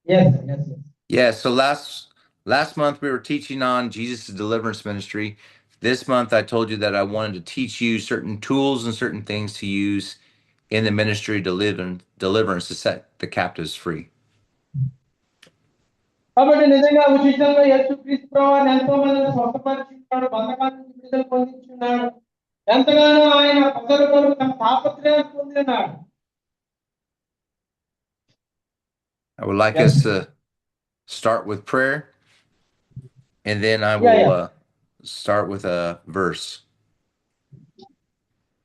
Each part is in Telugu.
Yes, yes, yes. Yeah, so last month we were teaching on Jesus' deliverance ministry. This month I told you that I wanted to teach you certain tools and certain things to use in the ministry deliverance to set the captives free. కాబట్టి నిజంగా ఉచితంగా యేసుక్రీస్తు ప్రభువు ఎంతో మందిని స్వస్థపరిచున్నాడు, బంధకాల నుంచి విడుదల పొందించున్నాడు. ఎంతగానో ఆయన ప్రజల కొరకు తన తాపత్రయాన్ని పొందినాడు. I would like us to start with prayer, and then I Yeah, will yeah. start with a verse.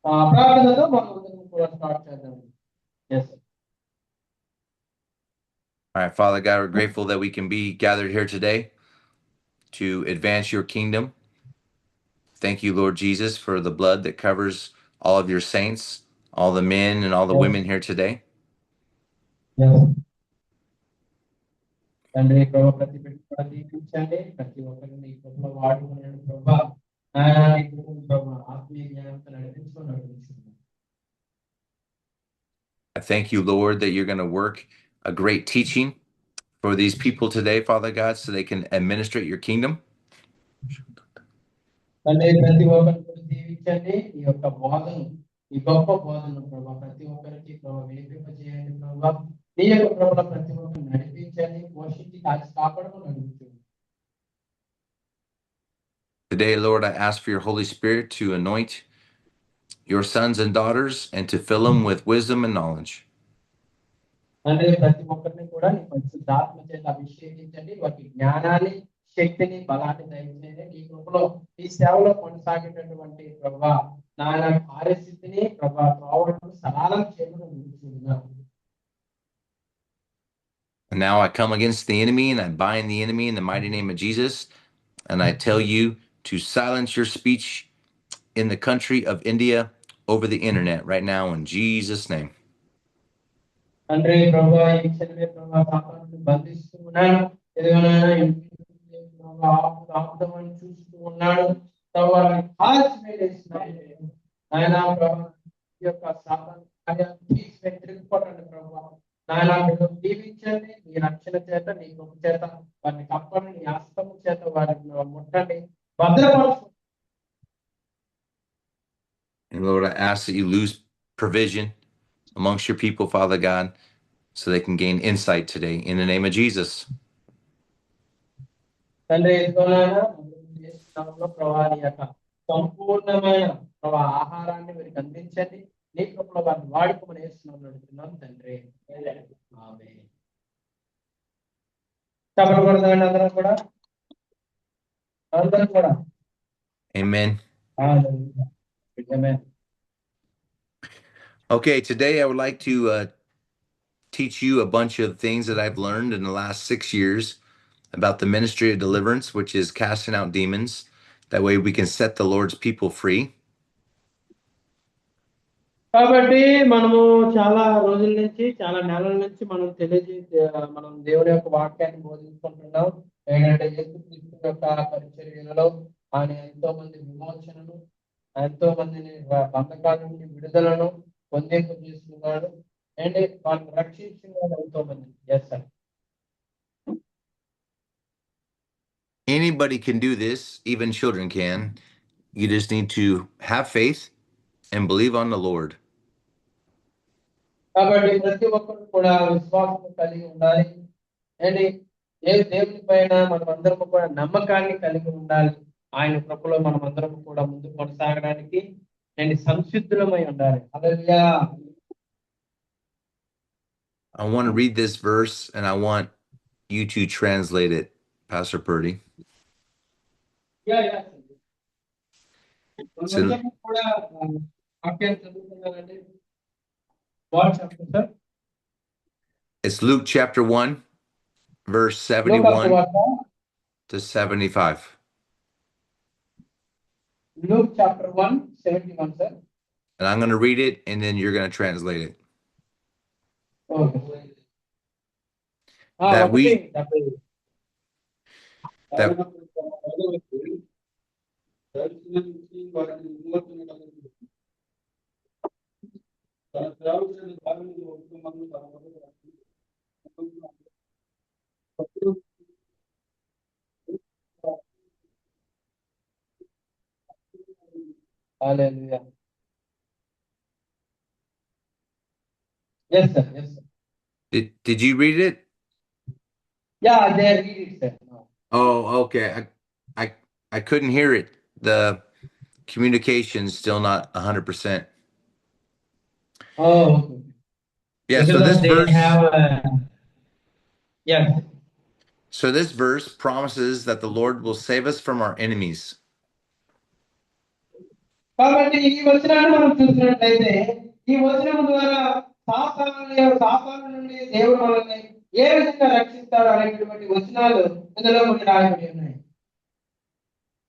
ప్రార్థనతో మనం కూడా స్టార్ట్ చేద్దాం. Yes. All right, Father God, we're grateful that we can be gathered here today to advance your kingdom. Thank you, Lord Jesus, for the blood that covers all of your saints, all the men and all the Yes. women here today. Yes. తండ్రి ప్రభు ప్రతి బిడ్డ కూడా దీవించండి, ప్రతి ఒక్కరిని నీ కృపలో వాడుకున్నాడు ప్రభా. నాయనా నీ కృపను ప్రభు ఆత్మీయ జ్ఞానంతో నడిపించుకున్నాడు. I thank you, Lord, that you're going to work a great teaching for these people today, Father God, so they can administrate your kingdom. తండ్రి ప్రతి ఒక్కరిని కూడా దీవించండి, ఈ యొక్క బోధను, ఈ గొప్ప బోధను ప్రభా ప్రతి ఒక్కరికి ప్రభు వినిపింపజేయండి ప్రభా. నీ యొక్క ప్రభుల ప్రతి ఒక్కరిని నడిపించండి, పోషించి కాచి కాపాడమని నడిపించండి. Today, Lord, I ask for your Holy Spirit to anoint your sons and daughters and to fill them with wisdom and knowledge. తండ్రి ప్రతి ఒక్కరిని కూడా నీ పరిశుద్ధాత్మ చేత అభిషేకించండి, వారికి జ్ఞానాన్ని, శక్తిని, బలాన్ని దయచేయండి. నీ కృపలో ఈ సేవలో కొనసాగేటటువంటి ప్రభా నాయన కార్యస్థితిని ప్రభా త్రోవలను సరళం చేయమని నిలుచున్నాను. And now I come against the enemy and I bind the enemy in the mighty name of Jesus. And I tell you to silence your speech in the country of India over the internet right now in Jesus' name. తండ్రి ప్రభా ఈ క్షణమే ప్రభా పాపాన్ని బంధిస్తూ ఉన్నాను. ఏదైనా ఆపుదామని చూస్తూ ఉన్నాడు. వారిని కాల్చివేస్తున్నాను. నాయన ప్రభా ఈ యొక్క సాతాను వ్యతిరేకపడండి ప్రభా. నాయన బిడ్డలు దీవించండి, నీ రక్షణ చేత, నీ కృప చేత వారిని కప్పండి, నీ హస్తము చేత వారిని ముట్టండి, భద్రపరచు. And Lord, I ask that you lose provision amongst your people, Father God, so they can gain insight today in the name of Jesus. తండ్రి ప్రభావి యొక్క సంపూర్ణమైన ప్రభా ఆహారాన్ని వీరికి అందించండి, నీ కృపలో వారిని వాడుకోమని వేస్తున్నాం తండ్రి. చెప్పకూడదండి అందరం కూడా, అందరం కూడా. Amen. Amen. Okay, today I would like to teach you a bunch of things that I've learned in the last 6 years about the ministry of deliverance, which is casting out demons. That way we can set the Lord's people free. కాబట్టి మనము చాలా రోజుల నుంచి, చాలా నెలల నుంచి మనం మనం దేవుని యొక్క వాక్యాన్ని బోధించుకుంటున్నాం. ఏంటంటే యేసుక్రీస్తు యొక్క పరిచర్యలలో ఆయన ఎంతో మంది విమోచనను, ఎంతో మందిని బంధకాల నుండి విడుదలను పొందింపజేస్తున్నాడు. అండ్ వాళ్ళని రక్షించినాడు ఎంతో మంది. Yes sir. Anybody can do this, even children can. You just need to have faith and believe on the Lord. కాబట్టి ప్రతి ఒక్కరు కూడా విశ్వాసం కలిగి ఉండాలి. అండ్ ఏ దేవుని పైన మనం అందరం కూడా నమ్మకాన్ని కలిగి ఉండాలి. ఆయన కృపలో మనం అందరం కూడా ముందుకు కొనసాగడానికి నేను సంసిద్ధులమై ఉండాలి. హల్లెలూయా. I want to read this verse and I want you to translate it, Pastor Purdy. Yeah. So, what chapter, sir? it's Luke chapter 1, verse 71 to 75. Luke chapter 1, 71, sir. And I'm going to read it and then you're going to translate it. Okay. That we Hallelujah. Yes, sir. Yes, sir. Did you read it? Yeah, they read it, sir. No. Oh, okay. I couldn't hear it. The communication's still not 100%. Oh, okay. Yeah, so Because this of they verse have yes. so this verse promises that the Lord will save us from our enemies. కాబట్టి ఈ వచనాన్ని మనం చూసినట్లయితే ఈ వచనం ద్వారా సాతాను నుండి దేవుడు మనల్ని ఏ విధంగా రక్షిస్తాడు అనేటువంటి వచనాలు ఇందులో కొన్ని రాయబడి ఉన్నాయి.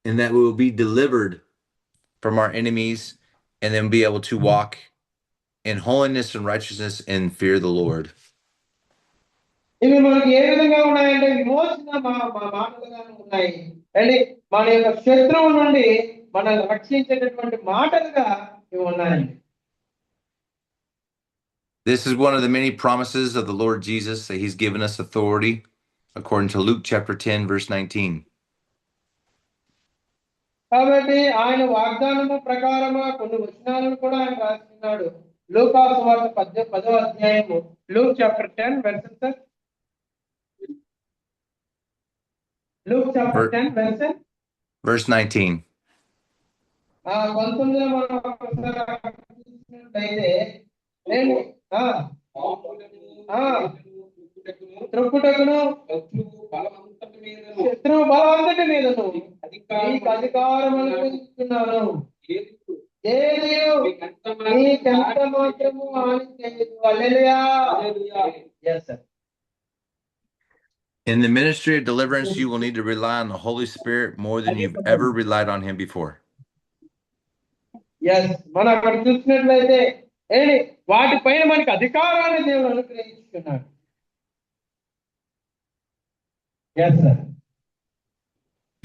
And that we will be delivered from our enemies and then be able to walk in holiness and righteousness and fear the Lord. ఇవి మనకి ఏ విధంగా ఉన్నాయంటే విమోచన మాటలుగానే ఉన్నాయి. అంటే మన యొక్క శత్రువు నుండి మనల్ని రక్షించేటటువంటి మాటలుగా ఇవి ఉన్నాయండి. This is one of the many promises of the Lord Jesus that he's given us authority according to Luke chapter 10 verse 19. కాబట్టి ఆయన వాగ్దానము ప్రకారము కొన్ని వచనాలను కూడా ఆయన రాస్తున్నాడు. లూకా సువార్త 10వ అధ్యాయము Luke chapter 10 verses Luke chapter 10 verse 19. 19లో మనం ఒకసారి చూసినట్లయితే త్రొక్కుటకును శత్రువు బలవంతటి మీదను నీకు అధికారమును పొందుతున్నాను. నీకెంత మాత్రము హాని చేయదు. హల్లెలూయా. Yes, sir. In the ministry of deliverance, you will need to rely on the Holy Spirit more than you've ever relied on him before. Yes, మనం అక్కడ చూసినట్లయితే వాటిపైన మనకి అధికారాన్ని దేవుడు అనుగ్రహించుకున్నాడు. Yes, sir.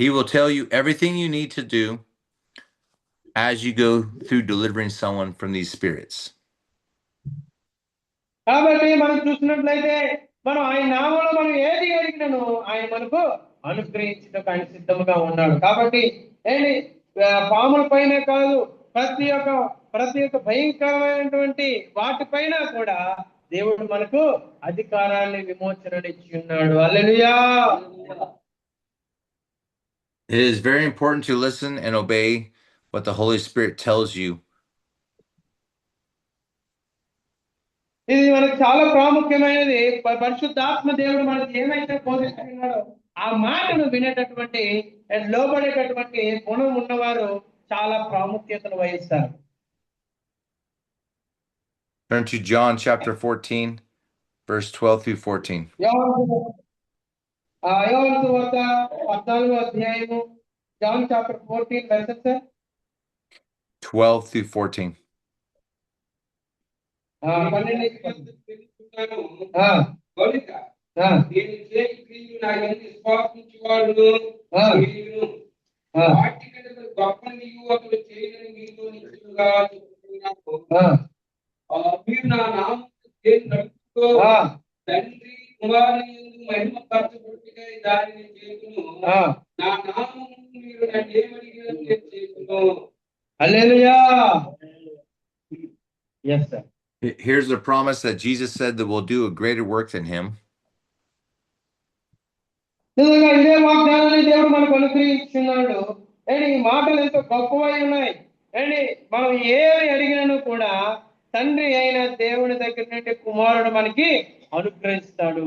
He will tell you everything you need to do as you go through delivering someone from these spirits. కాబట్టి మనం చూసినట్లయితే మనం ఆయన నామంలో మనం ఏది అడిగినను ఆయన మనకు అనుగ్రహించడానికి ఆయన సిద్ధంగా ఉన్నాడు. కాబట్టి పాముల పైన కాదు ప్రతి ఒక్క భయంకరమైనటువంటి వాటిపైన కూడా దేవుడు మనకు అధికారాన్ని విమోచననిచ్చి ఉన్నాడు. హల్లెలూయా. It is very important to listen and obey what the Holy Spirit tells you. ఇది మనకు చాలా ప్రాముఖ్యమైనది. పరిశుద్ధాత్మ దేవుడు మనకి ఏమైతే బోధిస్తున్నాడో ఆ మాటను వినేటటువంటి లోబడేటటువంటి గుణం ఉన్నవారు చాలా ప్రాముఖ్యతను వహిస్తారు. Turn to John chapter 14 verse 12 through 14. యోహాను సువార్త 14వ అధ్యాయము John chapter 14 verses 12 through 14. మీరు నా నామమున తండ్రి కుమారుని మహిమ పరచబడుటకై దానిని చేతును. నా నామమున మీరు నన్ను ఏమడిగినా నేను చేతును. హల్లెలూయా. Yes, sir. Here's the promise that Jesus said that we'll do a greater work than him. నిజంగా ఇదే వాగ్దానాన్ని దేవుడు మనకు అనుగ్రహించున్నాడు. ఈ మాటలు ఎంతో గొప్పవై ఉన్నాయి. మనం ఏమి అడిగినను కూడా తండ్రి అయిన దేవుని దగ్గర నుండి కుమారుడు మనకి అనుగ్రహిస్తాడు.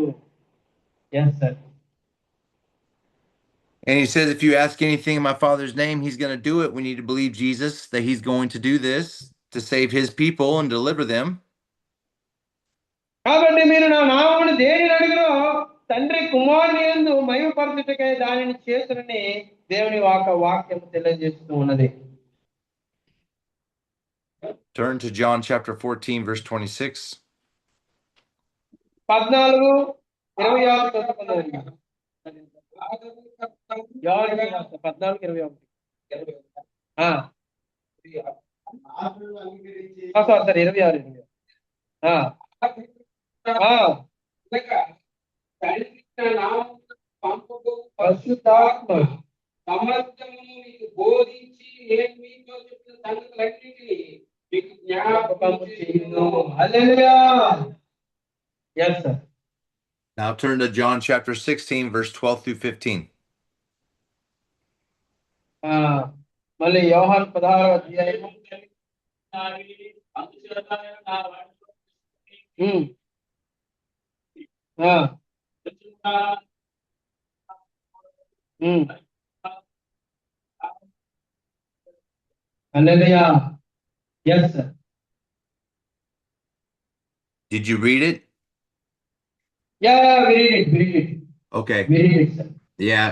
Yes, sir. And he says, if you ask anything in my Father's name, he's going to do it. We need to believe Jesus, that he's going to do this to save his people and deliver them. కాబట్టి మీరు నా నామమున దేనిని అడిగినో తండ్రి కుమారుని యందు మహిమపరచుటకై దానిని చేతునని దేవుని వాక్యం తెలియజేస్తూ ఉన్నది. Turn to John chapter 14 verse 26. 14:26 చదువుకుందాం. యోహాను 14:21. సారీ 26. ఆ, ఆ, తండ్రి నా నామమున పంపబో పరిశుద్ధాత్మ సమస్తమును మీకు బోధించి నేను మీతో చెప్పిన సంగతులన్నిటినీ మీకు జ్ఞాపకం చేయును. హల్లెలూయా. Yes, sir. Now turn to John chapter 16, verse 12 through 15. ఆ, మళ్ళీ యోహాను 16వ అధ్యాయము. ఆ, హల్లెలూయా. Yes, sir. Did you read it? Yeah, we read it, we read it. Okay. We read it, sir. Yeah,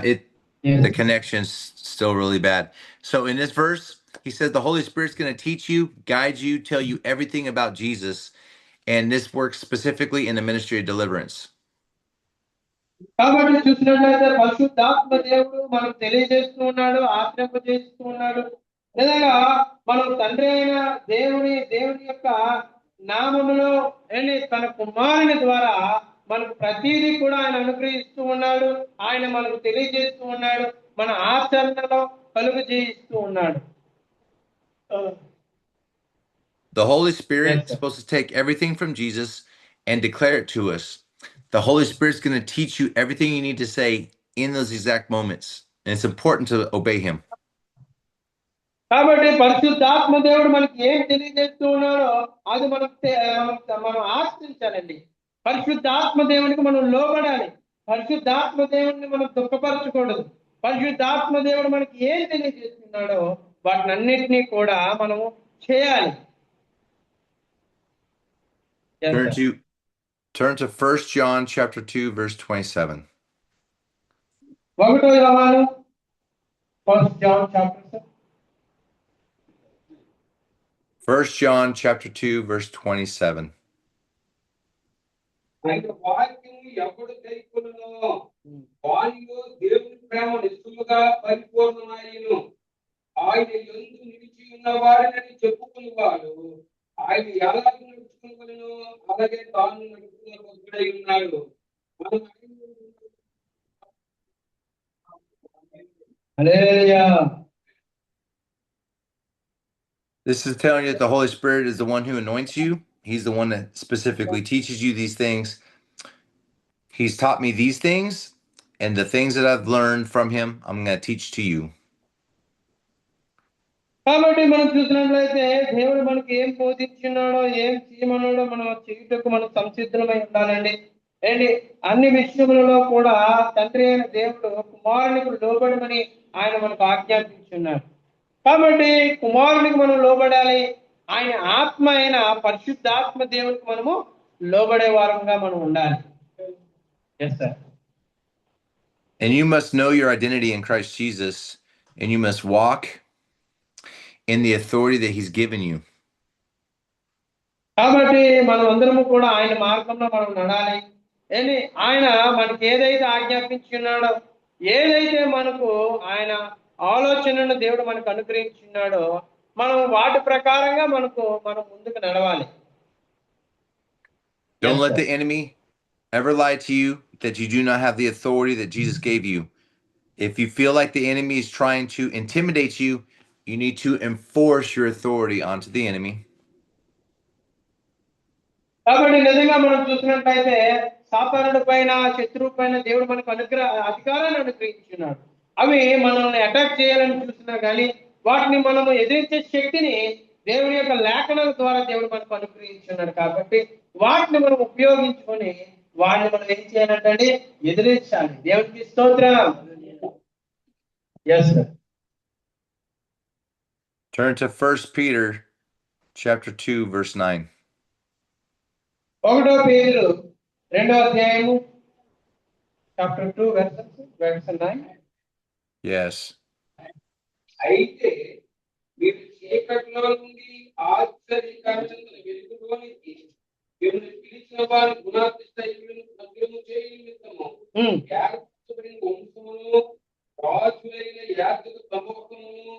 Yes. the connection's still really bad. So in this verse, he says the Holy Spirit's going to teach you, guide you, tell you everything about Jesus. And this works specifically in the ministry of deliverance. కాబట్టి చూసినట్లయితే పరిశుద్ధాత్మ దేవుడు మనకు తెలియజేస్తూ ఉన్నాడు, ఆజ్ఞాపించేస్తూ ఉన్నాడు. నిజంగా మనం తండ్రి అయిన దేవుని యొక్క నామములో తన కుమారుని ద్వారా మనకు ప్రతిదీ కూడా ఆయన అనుగ్రహిస్తూ ఉన్నాడు. ఆయన మనకు తెలియజేస్తూ ఉన్నాడు, మన ఆచరణలో కలుగు చేయిస్తూ ఉన్నాడు. The Holy Spirit Yes, is sir. supposed to take everything from Jesus and declare it to us. The Holy Spirit's going to teach you everything you need to say in those exact moments. And it's important to obey him. కాబట్టి పరిశుద్ధాత్మ దేవుడు మనకి ఏం తెలియజేస్తూ ఉన్నాడో అది మనం ఆశ్రయించాలండి. పరిశుద్ధాత్మ దేవునికి మనం లోబడాలి. పరిశుద్ధాత్మ దేవుడిని మనం దుఃఖపరచకూడదు. పరిశుద్ధాత్మ దేవుడు మనకి ఏం తెలియజేస్తున్నాడో వాటిని అన్నిటినీ కూడా మనము చేయాలి. Turn to 1 John chapter 2 verse 27. 1 John chapter 1 John chapter 2 verse 27. ఆయన వాక్యము ఎవడు కైకొనునో వానిలో దేవుని ప్రేమ నిశ్చయముగా పరిపూర్ణమయ్యును. ఆయన యందు నిలిచి ఉన్న వారిని చెప్పుకునేవాడు ఆయన ఎలా నడుచుకోగలను అలాగే తాను నడుచుకున్న భక్తుడై ఉన్నాడు. హల్లెలూయా. This is telling you that the Holy Spirit is the one who anoints you. He's the one that specifically teaches you these things. He's taught me these things, and the things that I've learned from him, I'm going to teach to you. కాబట్టి మనం చూసినట్లయితే దేవుడు మనకి ఏం బోధించున్నాడో ఏం చేయమన్నాడో మనం చేయుటకు మనం సంసిద్ధమై ఉండాలండి. ఏంటి అన్ని విషయములలో కూడా తండ్రి అయిన దేవుడు కుమారునికి లోబడమని ఆయన మనకు ఆజ్ఞాపించున్నాడు. కాబట్టి కుమారునికి మనం లోబడాలి. ఆయన ఆత్మ అయిన పరిశుద్ధాత్మ దేవునికి మనము లోబడే వారంగా మనం ఉండాలి. Yes, sir. And you must know your identity in Christ Jesus, and you must walk in the authority that he's given you. కాబట్టి మనం అందరము కూడా ఆయన మార్గంలో మనం నడాలి. ఏంటి ఆయన మనకి ఏదైతే ఆజ్ఞాపించున్నాడో ఏదైతే మనకు ఆయన ఆలోచనను దేవుడు మనకు అనుగ్రహించున్నాడో మనం వాటి ప్రకారంగా మనం ముందుకు నడవాలి. Don't let the enemy ever lie to you that you do not have the authority that Jesus gave you. If you feel like the enemy is trying to intimidate you, you need to enforce your authority onto the enemy. కాబట్టి నిజంగా మనం చూసినట్లయితే సాతానుడి పైన శత్రువు పైన దేవుడు మనకు అధికారాన్ని అనుగ్రహించున్నాడు. అవి మనల్ని అటాక్ చేయాలని చూసినా కానీ వాటిని మనము ఎదిరించే శక్తిని దేవుని యొక్క లేఖనాల ద్వారా దేవుడు మనకు అనుగ్రహించున్నాడు. కాబట్టి వాటిని మనం ఉపయోగించుకొని వాటిని మనం ఏం చేయాలంటే ఎదిరించాలి. దేవునికి స్తోత్రం. Yes, sir. Turn to 1 Peter chapter 2 verse 9. 1 Peter 2వ అధ్యాయము chapter 2 verse 9. Yes. అయితే మీరు చీకటిలో నుండి ఆశ్చర్యకరమైన వెలుగులోనికి మిమ్మల్ని పిలిచిన వారి గుణాతిశయములను ప్రచురము చేయ నిమిత్తము ఏర్పరచబడిన వంశమును రాజులైన యాజక సమూహమును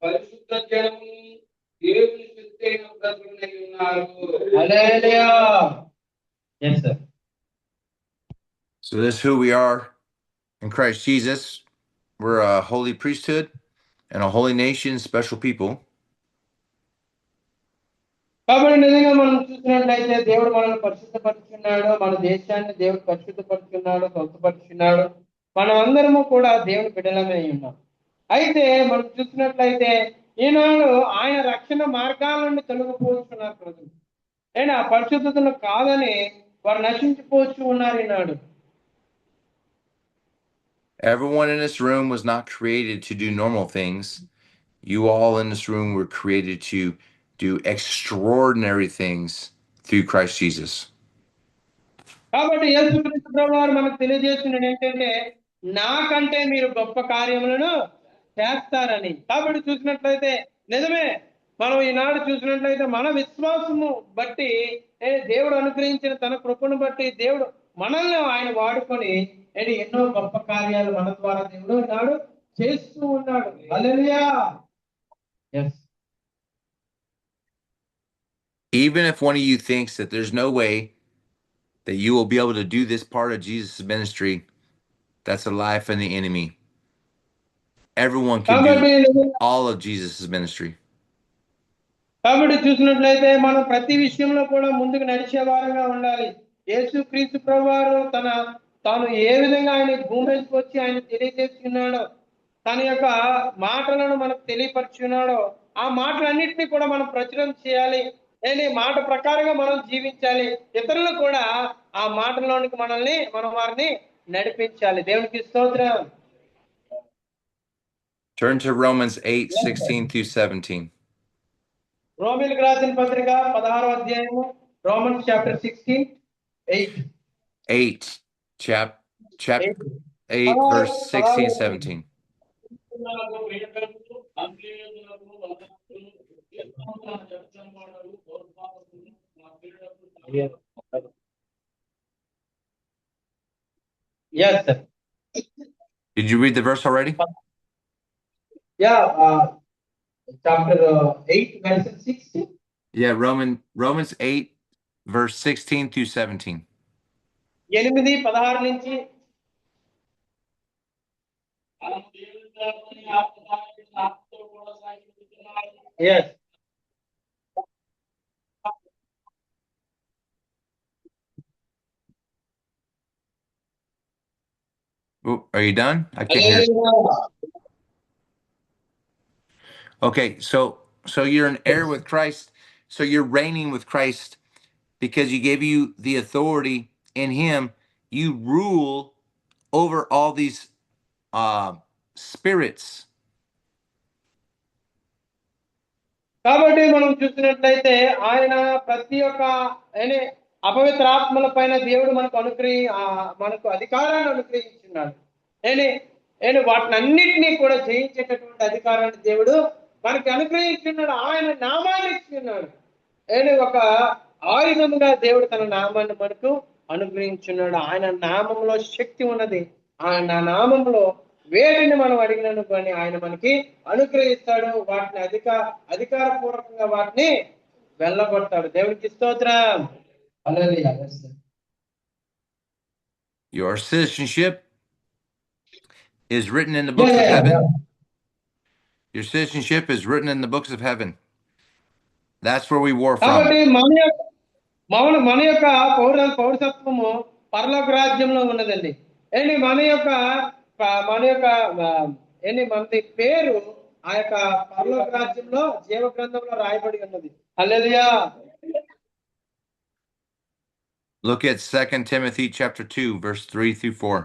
పరిశుద్ధ జనమును దేవుని శక్తి అయిన ప్రజలై ఉన్నారు. హల్లెలూయా. Yes, sir. So this is who we are in Christ Jesus. We're a holy priesthood and a holy nation, special people. కాబట్టి నిజంగా మనం చూసినట్లయితే దేవుడు మనల్ని పరిశుద్ధపరుచున్నాడు, మన దేశాన్ని దేవుడు పరిశుద్ధపరుచున్నాడు, స్వస్థపరుచున్నాడు. మనం అందరము కూడా దేవుని బిడ్డలమే ఉన్నాం. అయితే మనం చూసినట్లయితే ఈనాడు ఆయన రక్షణ మార్గాల నుండి తొలగిపోతున్నారు ప్రజలు. అయినా పరిశుద్ధతను కాదని వారు నశించిపోతూ ఉన్నారు ఈనాడు. Everyone in this room was not created to do normal things. You all in this room were created to do extraordinary things through Christ Jesus. కాబట్టి యేసుక్రీస్తు ప్రభువారు మనకు తెలియజేస్తున్నది ఏంటంటే నాకంటే మీరు గొప్ప కార్యములను చేస్తారని. కాబట్టి చూసినట్లయితే నిజమే, మనం ఈనాడు చూసినట్లయితే మన విశ్వాసము బట్టి దేవుడు అనుగ్రహించిన తన కృపను బట్టి దేవుడు మనల్ని ఆయన వాడుకొని ఎన్నో గొప్ప కార్యాలు మన ద్వారా దేవుడు ఈనాడు చేస్తూ ఉన్నాడు. హల్లెలూయా. Yes. Even if one of you thinks that there's no way that you will be able to do this part of Jesus' ministry, that's a lie from the enemy. Everyone can do all of Jesus' ministry. కాబట్టి చూసినట్లయితే మనం ప్రతి విషయంలో కూడా ముందుకు నడిచే వారంగా ఉండాలి. యేసుక్రీస్తు ప్రభువారు తాను ఏ విధంగా ఆయన భూమి వచ్చి ఆయన తెలియజేస్తున్నాడో, తన యొక్క మాటలను మనకు తెలియపరుచున్నాడో ఆ మాటలన్నింటినీ కూడా మనం ప్రచురం చేయాలి. మాట ప్రకారంగా మనం జీవించాలి. ఇతరులు కూడా ఆ మాటలోనికి మనం వారిని నడిపించాలి. దేవునికి స్తోత్రం. Turn to Romans 8:16-17. రోమీయులకు రాసిన పత్రిక 16వ అధ్యాయము, Romans chapter 16, 8. 8 verse 16-17. Yes, sir. Did you read the verse already? Yeah, chapter 8 verse 16. Yeah, Romans 8 verse 16-17. 8:16 నుంచి Yes. Oh, are you done? I can't hear. Okay, so you're an heir with Christ. So you're reigning with Christ because he gave you the authority in him. You rule over all these spirits. కాబట్టి మనం చూసినట్లయితే ఆయన ప్రతి ఒక్క అపవిత్ర ఆత్మల పైన దేవుడు మనకు అధికారాన్ని అనుగ్రహించున్నాడు. వాటిని అన్నిటినీ కూడా జయించేటటువంటి అధికారాన్ని దేవుడు మనకి అనుగ్రహించున్నాడు. ఆయన నామాన్ని ఇస్తున్నాడు. ఒక ఆయుధముగా దేవుడు తన నామాన్ని మనకు అనుగ్రహించున్నాడు. ఆయన నామంలో శక్తి ఉన్నది. ఆయన నామంలో వేటిని మనం అడిగినను కానీ ఆయన మనకి అనుగ్రహిస్తాడు. వాటిని అధికారపూర్వకంగా వాటిని వెళ్ళగొడతాడు. దేవునికి స్తోత్రం. హల్లెలూయా. Your citizenship is written in the books of heaven. Your citizenship is written in the books of heaven. That's where we war from. కాబట్టి మన యొక్క పౌరసత్వము పరలోక రాజ్యంలో ఉన్నదండి. మనది పేరు ఆ యొక్క పరలోక రాజ్యంలో జీవ గ్రంథంలో రాయబడి ఉన్నది. హల్లెలూయా. Look at 2 Timothy chapter 2 verse 3-4.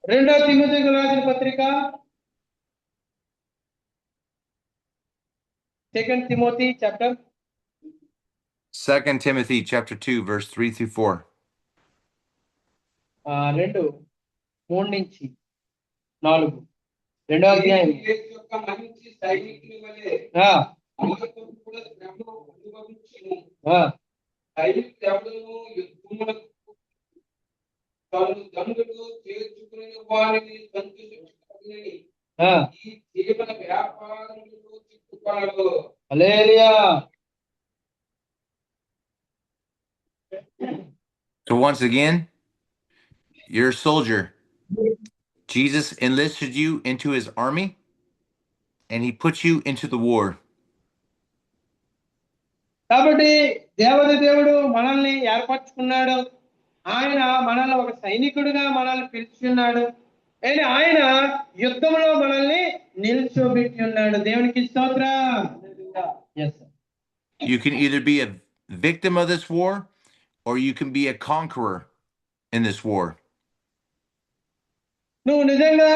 2 తిమోతికి రాసిన పత్రిక 2 Timothy chapter 2 Timothy chapter 2 verse 3-4. 2:3 నుంచి 4. 2వ అధ్యాయం. యేసు యొక్క మంచి సైనికుని వలె ఆయనకు కూడా శ్రమను అనుభవించును. సైనికుడు ఎవడను యుద్ధములకు తను దండులు చేర్చుకుని వారిని సంతోషించుకుని ఈ జీవన వ్యాపారంలో చిక్కుకున్నాడు. హల్లెలూయా. So once again, you're a soldier. Jesus enlisted you into his army, and he put you into the war. కాబట్టి దేవుడు మనల్ని ఏర్పరచుకున్నాడు. ఆయన మనల్ని ఒక సైనికుడిగా మనల్ని పిలుచుకున్నాడు. ఆయన యుద్ధంలో మనల్ని నిల్చోబెట్టి ఉన్నాడు. దేవునికి స్తోత్రం. Yes, sir. You can either be a victim of this war, or you can be a conqueror in this war. నువ్వు నిజంగా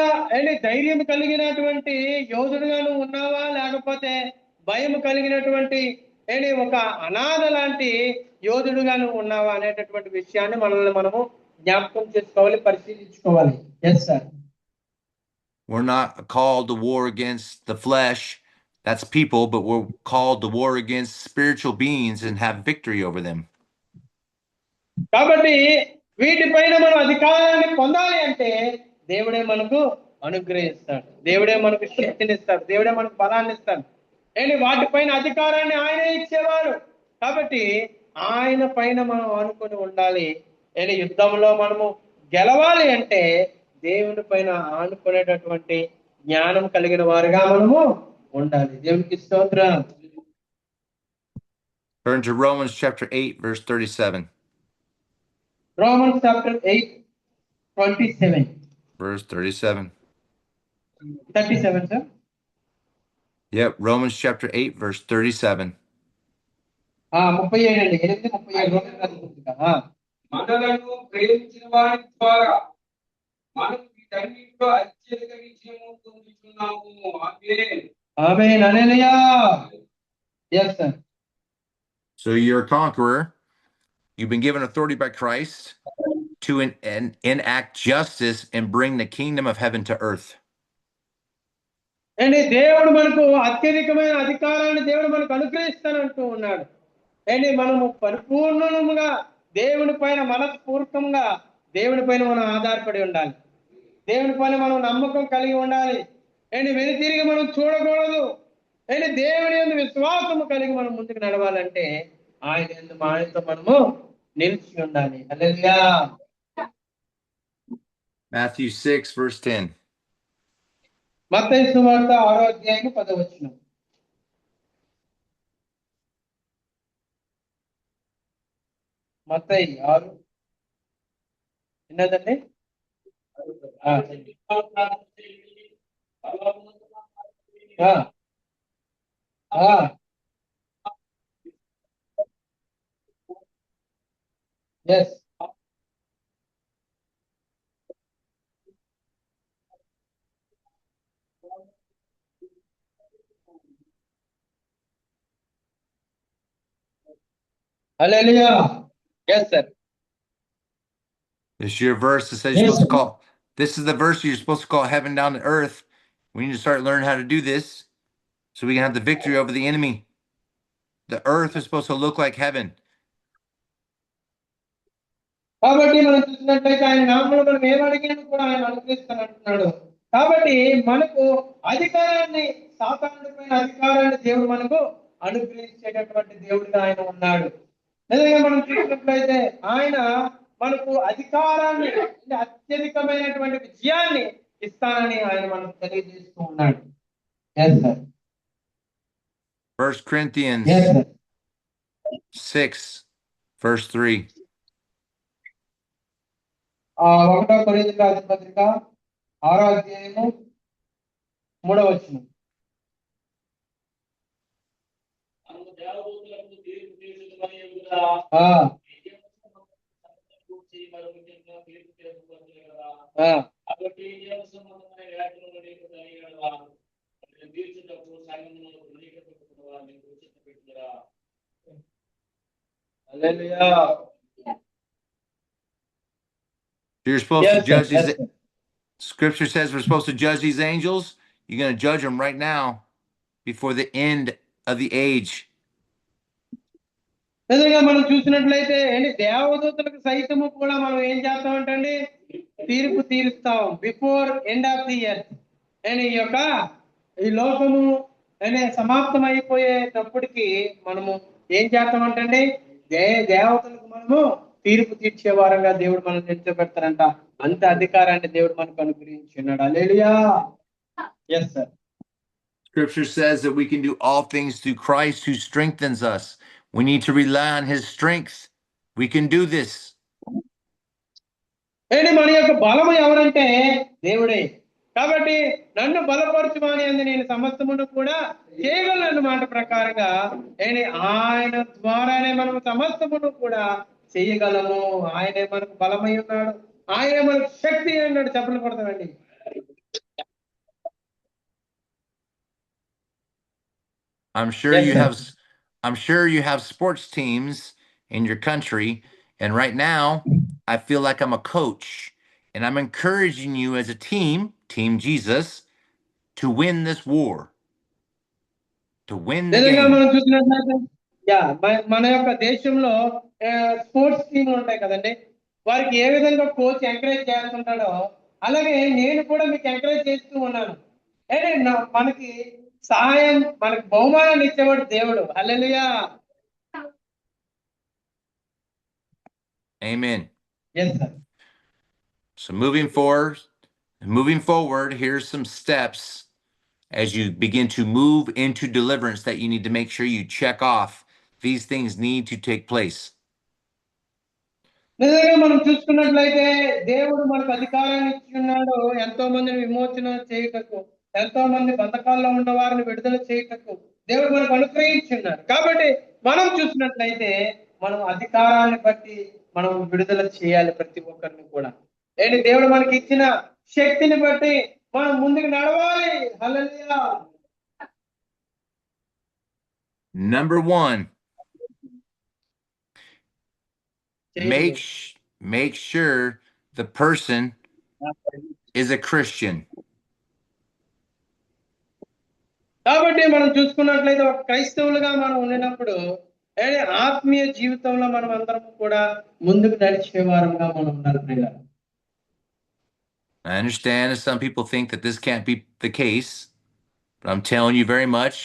ధైర్యం కలిగినటువంటి యోధుడుగా నువ్వు ఉన్నావా, లేకపోతే భయం కలిగినటువంటి ఒక అనాథ లాంటి యోధుడుగా నువ్వు ఉన్నావా అనేటటువంటి విషయాన్ని మనము జ్ఞాపకం చేసుకోవాలి, పరిశీలించుకోవాలి. Yes sir. We're not called to war against the flesh, that's people, but we're called to war against spiritual beings and have victory over them. కాబట్టి వీటిపైన మనం అధికారాన్ని పొందాలి అంటే దేవుడే మనకు అనుగ్రహిస్తాడు, దేవుడే మనకు శక్తినిస్తాడు, దేవుడే మనకు బలాన్ని ఇస్తాడు. వాటిపైన అధికారాన్ని ఆయనే ఇచ్చేవారు. కాబట్టి ఆయన పైన మనం ఆనుకొని ఉండాలి. యుద్ధంలో మనము గెలవాలి అంటే దేవుని పైన ఆనుకునేటటువంటి జ్ఞానం కలిగిన వారుగా మనము ఉండాలి. దేవునికి స్తోత్రం. Turn to Romans chapter 8, verse 37. Romans chapter 8, 27. Verse 37. 37, sir. Yep, Romans chapter 8, verse 37. 37 అండి. 8:37. మనలను ప్రేమించిన వారి ద్వారా మనం వీటన్నిటిలో అత్యధిక విజయము పొందుతున్నాము. ఆమేన్. ఆమేన్. హల్లెలూయా. Yes, sir. So you're a conqueror. You've been given authority by Christ to enact justice and bring the kingdom of heaven to earth. దేవుడు మనకు అత్యధికమైన అధికారాన్ని దేవుడు మనకు అనుగ్రహిస్తానంటూ ఉన్నాడు. మనము పరిపూర్ణముగా దేవుని పైన మనస్పూర్వకంగా దేవుని పైన మనం ఆధారపడి ఉండాలి. దేవుని పైన మనం నమ్మకం కలిగి ఉండాలి. వెనుతిరిగి మనం చూడకూడదు. దేవుని యందు విశ్వాసము కలిగి మనం ముందుకు నడవాలంటే ఆయనతో మనము నిలిచి ఉండాలి. హల్లెలూయా. Matthew 6, verse 10. మత్తయి సువార్త 6వ అధ్యాయం 10వ వచనం. మత్తయి 6 ఎన్నదండి? Yes. Hallelujah. Yes, sir. This is your verse that says you're supposed to call. This is the verse you're supposed to call heaven down to earth. We need to start learning how to do this so we can have the victory over the enemy. The earth is supposed to look like heaven. కాబట్టి మనం చూసినట్లయితే ఆయన నామములో మనం ఏం అడిగినా కూడా ఆయన అనుగ్రహిస్తానంటున్నాడు. కాబట్టి మనకు అధికారాన్ని, సాతానుడి పైన అధికారాన్ని దేవుడు మనకు అనుగ్రహించేటటువంటి దేవుడిగా ఆయన ఉన్నాడు. నిజంగా మనం చూసినట్లయితే ఆయన మనకు అధికారాన్ని, అత్యధికమైనటువంటి విజయాన్ని ఇస్తానని ఆయన మనకు తెలియజేస్తూ ఉన్నాడు. Yes, sir. 1 Corinthians Yes, sir. 6, verse 3. 1 కొరింథీయుల రాసిన పత్రిక 6వ అధ్యాయము 3వ వచనం. Hallelujah. You're supposed Yes, to judge sir. Yes, these. sir. Scripture says we're supposed to judge these angels. You're going to judge them right now before the end of the age. నిజంగా మనం చూసినట్లయితే దేవదూతలకు సైతము కూడా మనం ఏం చేస్తామంటండి, తీర్పు తీరుస్తాం before end of the year. ఈ లోకము సమాప్తం అయిపోయేటప్పటికి మనము ఏం చేస్తామంటండి, దేవతలకు మనము తీర్పు తీర్చే వారంగా దేవుడు మనం నిలిచిపెడతారంట. అంత అధికారాన్ని దేవుడు మనకు అనుగ్రహించి ఉన్నాడు. Hallelujah. Yes sir. Scripture says that we can do all things through Christ who strengthens us. We need to rely on his strength. We can do this. ఏంటి మన యొక్క బలము ఎవరంటే దేవుడే. కాబట్టి నన్ను బలపరచుమని అంది నేను సమస్తమును కూడా చేయగలను మాట ప్రకారంగా ఏంటి ఆయన ద్వారానే మనం సమస్తమును కూడా చేయగలము. ఆయనే మనకు బలమై ఉన్నాడు, ఆయనే మనకు శక్తి అన్నాడు. చెప్పలు కొడతామండి. I'm sure Yes, you sir. have I'm sure you have sports teams in your country, and right now I feel like I'm a coach and I'm encouraging you as a team Jesus, to win this war. To win the నిజంగా game. మనం చూసినట్లయితే మన యొక్క దేశంలో స్పోర్ట్స్ టీమ్ ఉంటాయి కదండి. వారికి ఏ విధంగా కోచ్ ఎంకరేజ్ చేస్తుంటాడో అలాగే నేను కూడా మీకు ఎంకరేజ్ చేస్తూ ఉన్నాను. అంటే మనకి సహాయం, మనకి బహుమానాన్ని ఇచ్చేవాడు దేవుడు. హల్లెలూయా. Amen. Yes, sir. So moving forward, here's some steps as you begin to move into deliverance that you need to make sure you check off. These things need to take place. నిజంగా మనం చూసుకున్నట్లయితే దేవుడు మనకు అధికారాన్ని ఇచ్చి ఉన్నాడు. ఎంతో మందిని విమోచన చేయుటకు, ఎంతో మంది బతకాల్లో ఉన్న వారిని విడుదల చేయుటకు దేవుడు మనకు అనుగ్రహించి ఉన్నాడు. కాబట్టి మనం చూసినట్లయితే మనం అధికారాన్ని బట్టి మనం విడుదల చేయాలి ప్రతి ఒక్కరిని కూడా. ఏంటి దేవుడు మనకి ఇచ్చిన శక్తిని బట్టి మనం ముందుకు నడవాలి. హల్లెలూయా. Number 1, make sure the person is a Christian. కాబట్టి మనం చూసుకున్నట్లయితే ఒక క్రైస్తవులుగా మనం ఉండినప్పుడు ఆత్మీయ జీవితంలో మనం అందరం కూడా ముందుకు నడిచే వారంగా మనం ఉండాలి ప్రియులారా. I understand that some people think that this can't be the case, but I'm telling you very much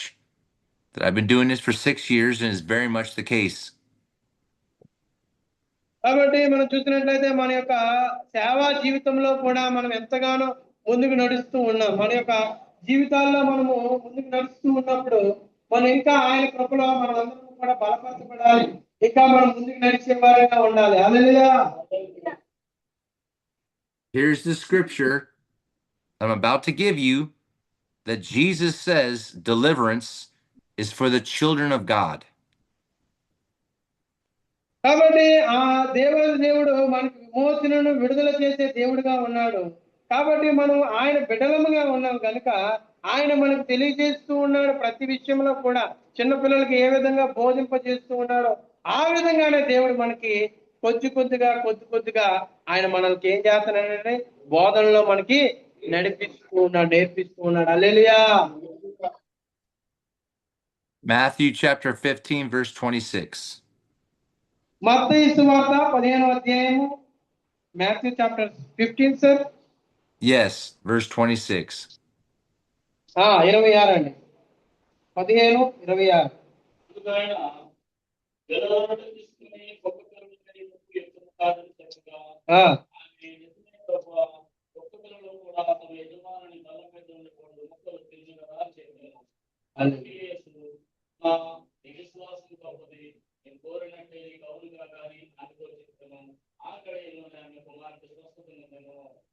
that I've been doing this for 6 years and it's very much the case. కాబట్టి మనం చూసినట్లయితే మన యొక్క సేవా జీవితంలో కూడా మనం ఎంతగానో ముందుకు నడుస్తూ ఉన్నాం. మన యొక్క జీవితాల్లో మనము ముందుకు నడుస్తూ ఉన్నప్పుడు మనం ఇంకా ఆయన కృపలో మనం అందరం కూడా బలపరచబడాలి. ఇంకా మనం ముందుకు నడిచే వారిగా ఉండాలి. హల్లెలూయా. Here's the scripture I'm about to give you that Jesus says deliverance is for the children of God. కాబట్టి ఆ దేవుడు మనకు విమోచనను విడుదల చేసే దేవుడుగా ఉన్నాడు. కాబట్టి మనం ఆయన బిడ్డలముగా ఉన్నాం కనుక ఆయన మనకు తెలియజేస్తూ ఉన్నాడు ప్రతి విషయంలో కూడా. చిన్నపిల్లలకి ఏ విధంగా బోధింపజేస్తూ ఉన్నాడో ఆ విధంగానే దేవుడు మనకి కొద్ది కొద్దిగా ఆయన మనకి ఏం చేస్తున్నాడంటే బోధనలో మనకి నేర్పిస్తూ ఉన్నాడు. హల్లెలూయా. Matthew chapter 15 verse 26. మత్తయి సువార్త 15వ అధ్యాయము. Matthew chapter 15 sir. Yes, verse 26. 26 అండి. 15:26.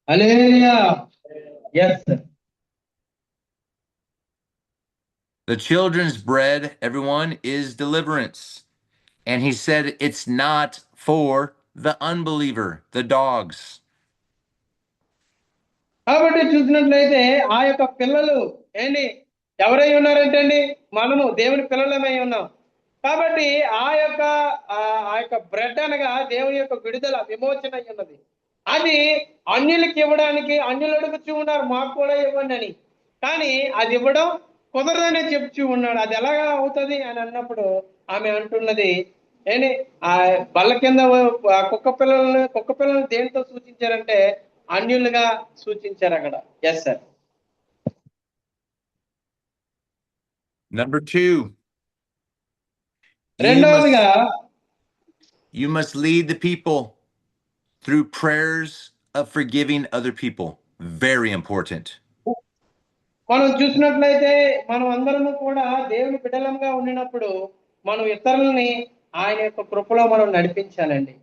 Hallelujah. Yes, sir. The children's bread, everyone, is deliverance. And he said it's not for the unbeliever, the dogs. కాబట్టి చూసినట్లయితే ఆ యొక్క పిల్లలు ఏంటి ఎవరై ఉన్నారంటే అండి మనము దేవుని పిల్లలమై ఉన్నాం. కాబట్టి ఆ యొక్క బ్రెడ్ అనగా దేవుని యొక్క విడుదల విమోచన అయి ఉన్నది. అది అన్యులకు ఇవ్వడానికి అన్యులు అడుగుచూ ఉన్నారు మాకు కూడా ఇవ్వండి అని. కానీ అది ఇవ్వడం కుదరదనే చెప్తూ ఉన్నాడు. అది ఎలాగా అవుతుంది అని అన్నప్పుడు ఆమె అంటున్నది ఏంటి ఆ బల్ల కింద కుక్క పిల్లలను దేనితో సూచించారంటే అన్యులుగా సూచించారు అక్కడ. Yes sir. Number 2. రెండవదిగా You must lead the people through prayers of forgiving other people. Very important. మనం చూసినట్లయితే మనం అందరము కూడా దేవుని బిడ్డలంగా ఉండినప్పుడు మనం ఇతరులని ఆయన యొక్క కృపలో మనం నడిపించాలండి.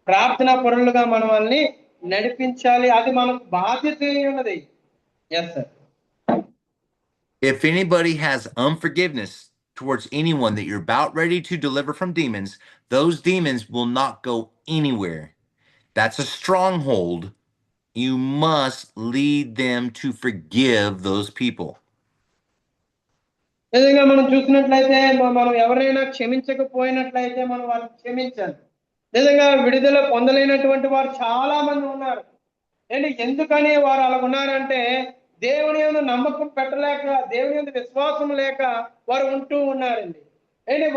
ప్రార్థనా పరులుగా మనం వాళ్ళని నడిపించాలి. అది మనకు బాధ్యత అయి ఉన్నది. Yes sir. If anybody has unforgiveness towards anyone that you're about ready to deliver from demons, those demons will not go anywhere. That's a stronghold. You must lead them to forgive those people. నిజంగా మనం చూసినట్లయితే మనం ఎవరైనా క్షమించకపోయినట్లయితే మనం వారిని క్షమించాలి. నిజంగా విడుదల పొందలేనటువంటి వారు చాలా మంది ఉన్నారు. ఎందుకని వారు అలా ఉన్నారంటే దేవుని యందు నమ్మకం పెట్టలేక, దేవుని యందు విశ్వాసం లేక వారు ఉంటూ ఉన్నారండి.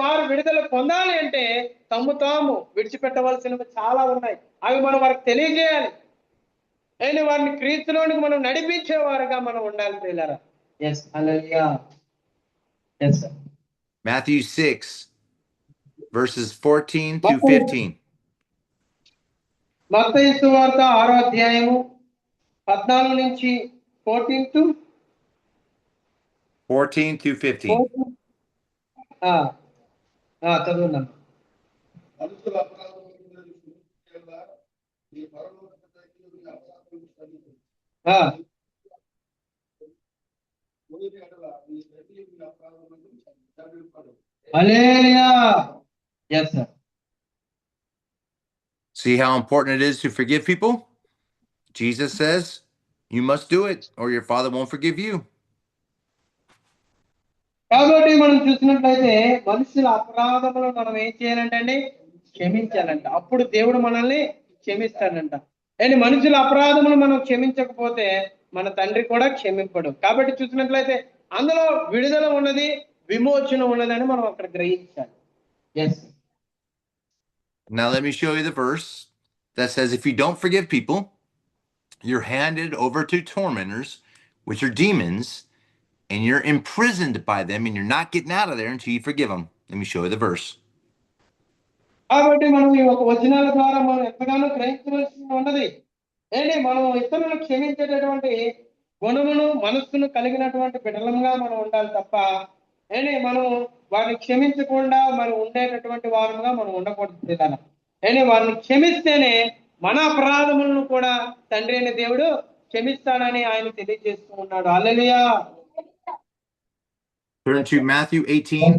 వారు విడుదల పొందాలి అంటే తమ్ము తాము విడిచిపెట్టవలసినవి చాలా ఉన్నాయి. అవి మనం వారికి తెలియజేయాలి. వారిని క్రీస్తులోనికి మనం నడిపించేవారుగా మనం ఉండాలి ప్రియులారా. Yes hallelujah. Yes sir. Matthew 6, verses 14 to 15. మత్తయి సువార్త 6వ అధ్యాయము 14 నుంచి 14 to 15. చదువున్నాను. Hallelujah. Yes sir. See how important it is to forgive people? Jesus says you must do it or your Father won't forgive you. కాబట్టి మనం చూసినట్లయితే మనుషుల అపరాధములు మనం ఏం చేయాలంటే క్షమించాలంట. అప్పుడు దేవుడు మనల్ని క్షమిస్తాడంట. మనుషుల అపరాధములు మనం క్షమించకపోతే మన తండ్రి కూడా క్షమింపడు. కాబట్టి చూసినట్లయితే అందులో విడుదల ఉన్నది, విమోచన ఉన్నదని మనం అక్కడ గ్రహించాలి. Yes. Now let me show you the verse that says if you don't forgive people, you're handed over to tormentors, which are demons, and you're imprisoned by them, and you're not getting out of there until you forgive them. Let me show you the verse. కాబట్టి మనం ఈ ఒక వచనాల ద్వారా మనం ఎంతగానో గ్రహించవలసి ఉన్నది. మనం ఇతరులను క్షమించేటటువంటి గుణమును, మనస్సును కలిగినటువంటి బిడ్డలంగా మనం ఉండాలి తప్ప మనం వారిని క్షమించకుండా మనం ఉండేటటువంటి వారంగా మనం ఉండకూడదు. వారిని క్షమిస్తేనే మన అపరాధములను కూడా తండ్రి అయిన దేవుడు క్షమిస్తాడని ఆయన తెలియజేస్తూ ఉన్నాడు. హల్లెలూయా. Turn to Matthew 18,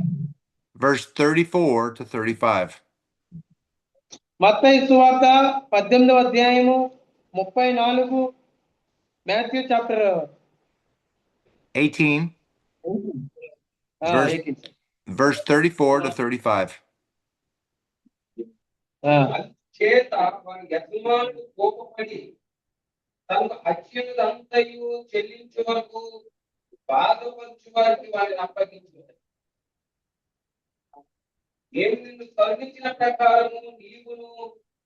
verse 34 to 35. మత్తయి సువార్త 18వ అధ్యాయము 34. Matthew chapter 18, verse 34 to 35. చేత వారి యజమానుడు కోపపడి తనకు అత్యున్నదంతయు చెల్లించే వరకు బాధపరచు వారికి వారిని అప్పగించాడు. నేను నిన్ను కరుణించిన ప్రకారము నీవును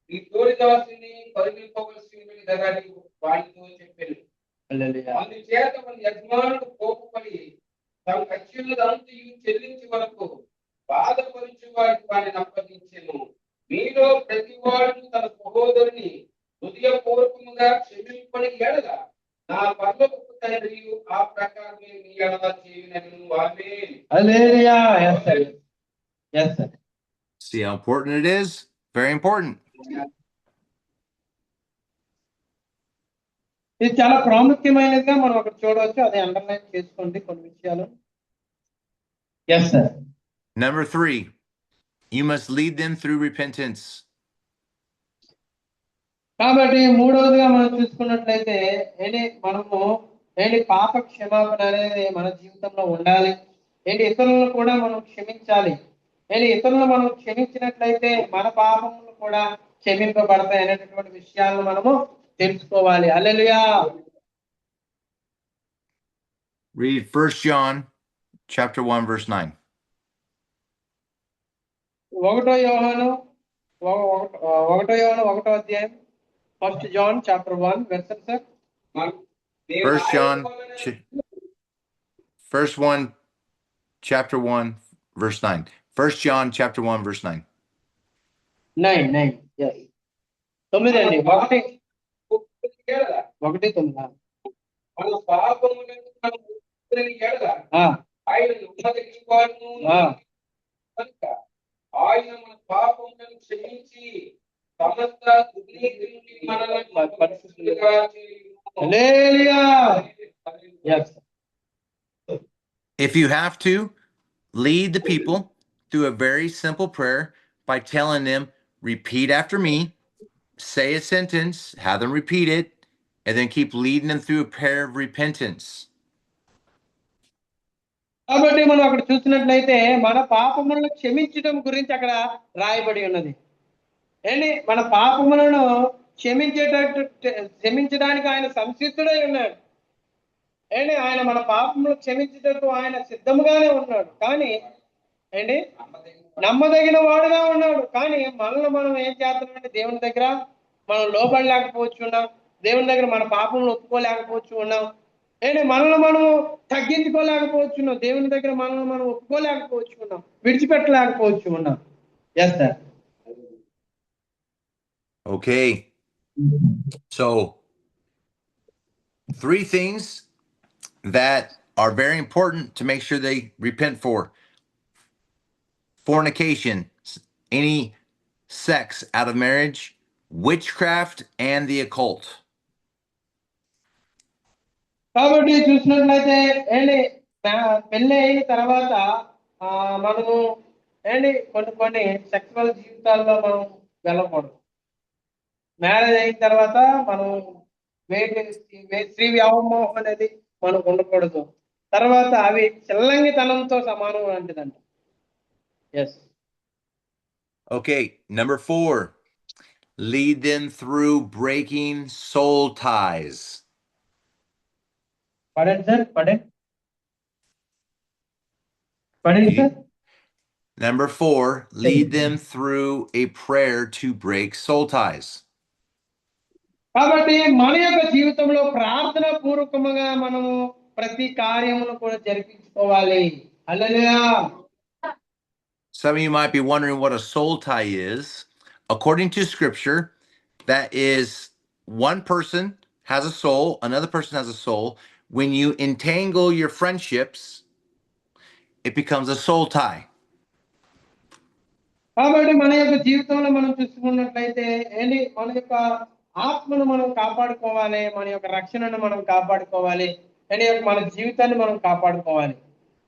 నీ తోడిదాసుని కరుణింపవలసినదని వారితో చెప్పాను. అందుచేత మన యజమానుడు కోపపడి తనకు అత్యున్నదంతయు చెల్లించే వరకు బాధపరచు వారికి వారిని అప్పగించెను. మీలో ప్రతివాడు తన సహోదరుని హృదయపూర్వకముగా క్షమింపని ఎడల నా పరలోకపు తండ్రి ఆ ప్రకారమే మీ ఎడల చేయునను. ఆమేన్. హల్లెలూయా. yes sir. yes sir. See how important it is? Very important. ఇది చాలా ప్రాముఖ్యమైనదిగా మనం అక్కడ చూడవచ్చు. అది అండర్లైన్ చేసుకోండి కొన్ని విషయాలు. yes sir. Number 3, you must lead them through repentance. కాబట్టి మూడవదిగా మనం చూసుకున్నట్లయితే మనము పాప క్షమాపణ అనేది మన జీవితంలో ఉండాలి. ఇతరులను కూడా మనం క్షమించాలి. ఇతరులను మనం క్షమించినట్లయితే మన పాపములు కూడా క్షమింపబడతాయి అనేటటువంటి విషయాలను మనము తెలుసుకోవాలి. హల్లెలూయా. Read 1 John chapter 1 verse 9. 1 యోహాను 1వ అధ్యాయం 1 John chapter 1 verse sir. 1 John first 1 chapter 1 verse 9. 1 John chapter 1 verse 9. 9 yes 9 అండి 1:9 మన పాపములను మనం ఒప్పుకొని ఎడల ఆ, ఆయన నమ్మదగిన వాడును ఆ. కనుక ఆయన మన పాపములను క్షమించి సమస్త దుర్నీతి నుండి మనల్ని పరిశుద్ధులుగా చేయును. హల్లెలూయా yes If you have to, lead the people through a very simple prayer by telling them, repeat after me, say a sentence, have them repeat it, and then keep leading them through a prayer of repentance. కాబట్టి మనం అక్కడ చూసినట్లయితే మన పాపములను క్షమించడం గురించి అక్కడ రాయబడి ఉన్నది ఏంటి మన పాపములను క్షమించడానికి ఆయన సంసిద్ధుడై ఉన్నాడు ఏంటి ఆయన మన పాపములు క్షమించేటట్టు ఆయన సిద్ధముగానే ఉన్నాడు కానీ ఏంటి నమ్మదగిన వాడుగా ఉన్నాడు కానీ మనల్ని మనం ఏం చేస్తున్నామంటే దేవుని దగ్గర మనం లోబడలేకపోవచ్చు ఉన్నాం దేవుని దగ్గర మన పాపములు ఒప్పుకోలేకపోవచ్చు ఉన్నాం ఏంటి మనల్ని మనం తగ్గించుకోలేకపోవచ్చు ఉన్నాం దేవుని దగ్గర మనల్ని మనం ఒప్పుకోలేకపోవచ్చు ఉన్నాం విడిచిపెట్టలేకపోవచ్చు ఉన్నాం yes sir Okay. So, 3 things that are very important to make sure they repent for: fornication, any sex out of marriage, witchcraft, and the occult. కాబట్టి చూసినట్లయితే ఏంటి పెళ్ళి అయిన తర్వాత మనము ఏంటి కొన్ని సెక్సువల్ జీవితాల్లో మనం వెళ్ళకూడదు మ్యారేజ్ అయిన తర్వాత మనం స్త్రీ వ్యామోహం అనేది మనకు ఉండకూడదు తర్వాత అవి చిల్లంగితనంతో సమానం లాంటిదంట yes Okay, number 4, lead them through breaking soul ties. పడండి సార్ పడండి sir Number 4, lead them through a prayer to break soul ties. కాబట్టి మన యొక్క జీవితంలో ప్రార్థన పూర్వకంగా మనము ప్రతి కార్యమును కూడా జరిపించుకోవాలి హల్లెలూయా Some of you might be wondering what a soul tie is. According to scripture, that is one person has a soul, another person has a soul. When you entangle your friendships, it becomes a soul tie. కాబట్టి మన యొక్క జీవితంలో మనం చూసుకున్నట్లయితే ఏంటి మన యొక్క ఆత్మను మనం కాపాడుకోవాలి మన యొక్క రక్షణను మనం కాపాడుకోవాలి అండ్ మన జీవితాన్ని మనం కాపాడుకోవాలి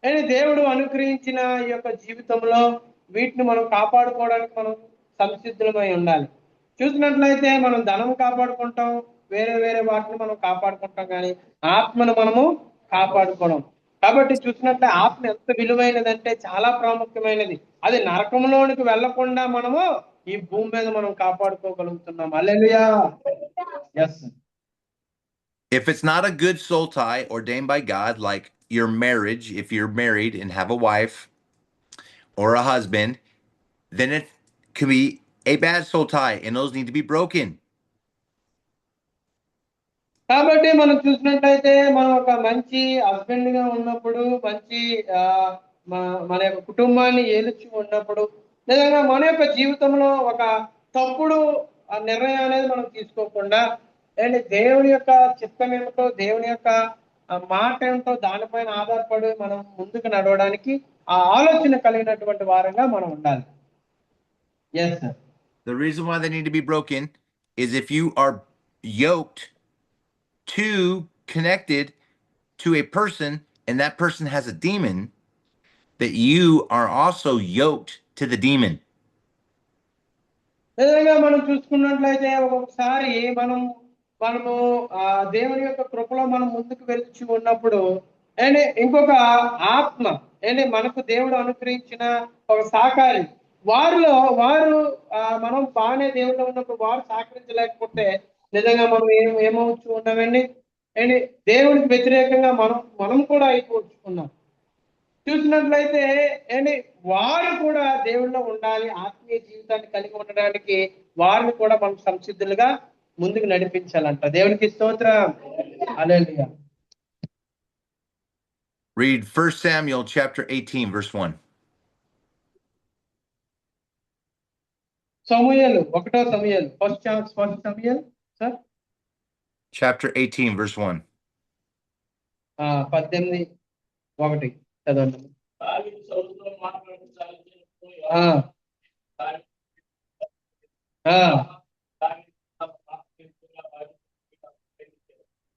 అండ్ దేవుడు అనుగ్రహించిన ఈ యొక్క జీవితంలో వీటిని మనం కాపాడుకోవడానికి మనం సంసిద్ధులమై ఉండాలి చూసినట్లయితే మనం ధనం కాపాడుకుంటాం వేరే వేరే వాటిని మనం కాపాడుకుంటాం కానీ ఆత్మను మనము కాపాడుకోవడం కాబట్టి చూసినట్లే ఆత్మ ఎంత విలువైనదంటే చాలా ప్రాముఖ్యమైనది అది నరకంలోనికి వెళ్లకుండా మనము ఈ భూమి మీద మనం కాపాడుకోగలుగుతున్నాం హల్లెలూయా yes If it's not a good soul tie ordained by God, like your marriage, if you're married and have a wife or a husband, then it could be a bad soul tie, and those need to be broken. కాబట్టి మనం చూసినట్లయితే మనం ఒక మంచి హస్బెండ్ గా ఉన్నప్పుడు మంచి మన యొక్క కుటుంబాన్ని ఏలుచి ఉన్నప్పుడు నిజంగా మన యొక్క జీవితంలో ఒక తప్పుడు నిర్ణయం అనేది మనం తీసుకోకుండా అండ్ దేవుని యొక్క చిత్తం ఏమిటో దేవుని యొక్క మాట ఏమిటో దానిపైన ఆధారపడి మనం ముందుకు నడవడానికి ఆ ఆలోచన కలిగినటువంటి వారంగా మనం ఉండాలి yes sir The reason why they need to be broken is if you are yoked connected to a person and that person has a demon, that you are also yoked to the demon. నిజంగా మనం చూసుకున్నట్లయితే ఒక్కొక్కసారి మనము దేవుని యొక్క కృపలో మనం ముందుకు వెళ్తూ ఉన్నప్పుడు అండ్ ఇంకొక ఆత్మ అండ్ మనకు దేవుడు అనుగ్రహించిన ఒక సహకారి వారు మనం బాగానే దేవుడిలో ఉన్నప్పుడు వారు సహకరించలేకపోతే నిజంగా మనం ఏమవచ్చు ఉన్నామండి అండ్ దేవుడికి వ్యతిరేకంగా మనం కూడా అయిపోవచ్చుకున్నాం చూసినట్లయితే అండ్ వారు కూడా దేవుళ్ళో ఉండాలి ఆత్మీయ జీవితాన్ని కలిగి ఉండడానికి వారిని కూడా మనం సంసిద్ధులుగా ముందుకు నడిపించాలంట దేవునికి స్తోత్రం హల్లెలూయా Read 1 Samuel chapter 18 verse 1. Samuel 1వ Samuel first Samuel sir Chapter 18, verse 1. 18:1 చదవండి. దావీదు సౌలుతో మాట్లాడుతూ ఆ, ఆ,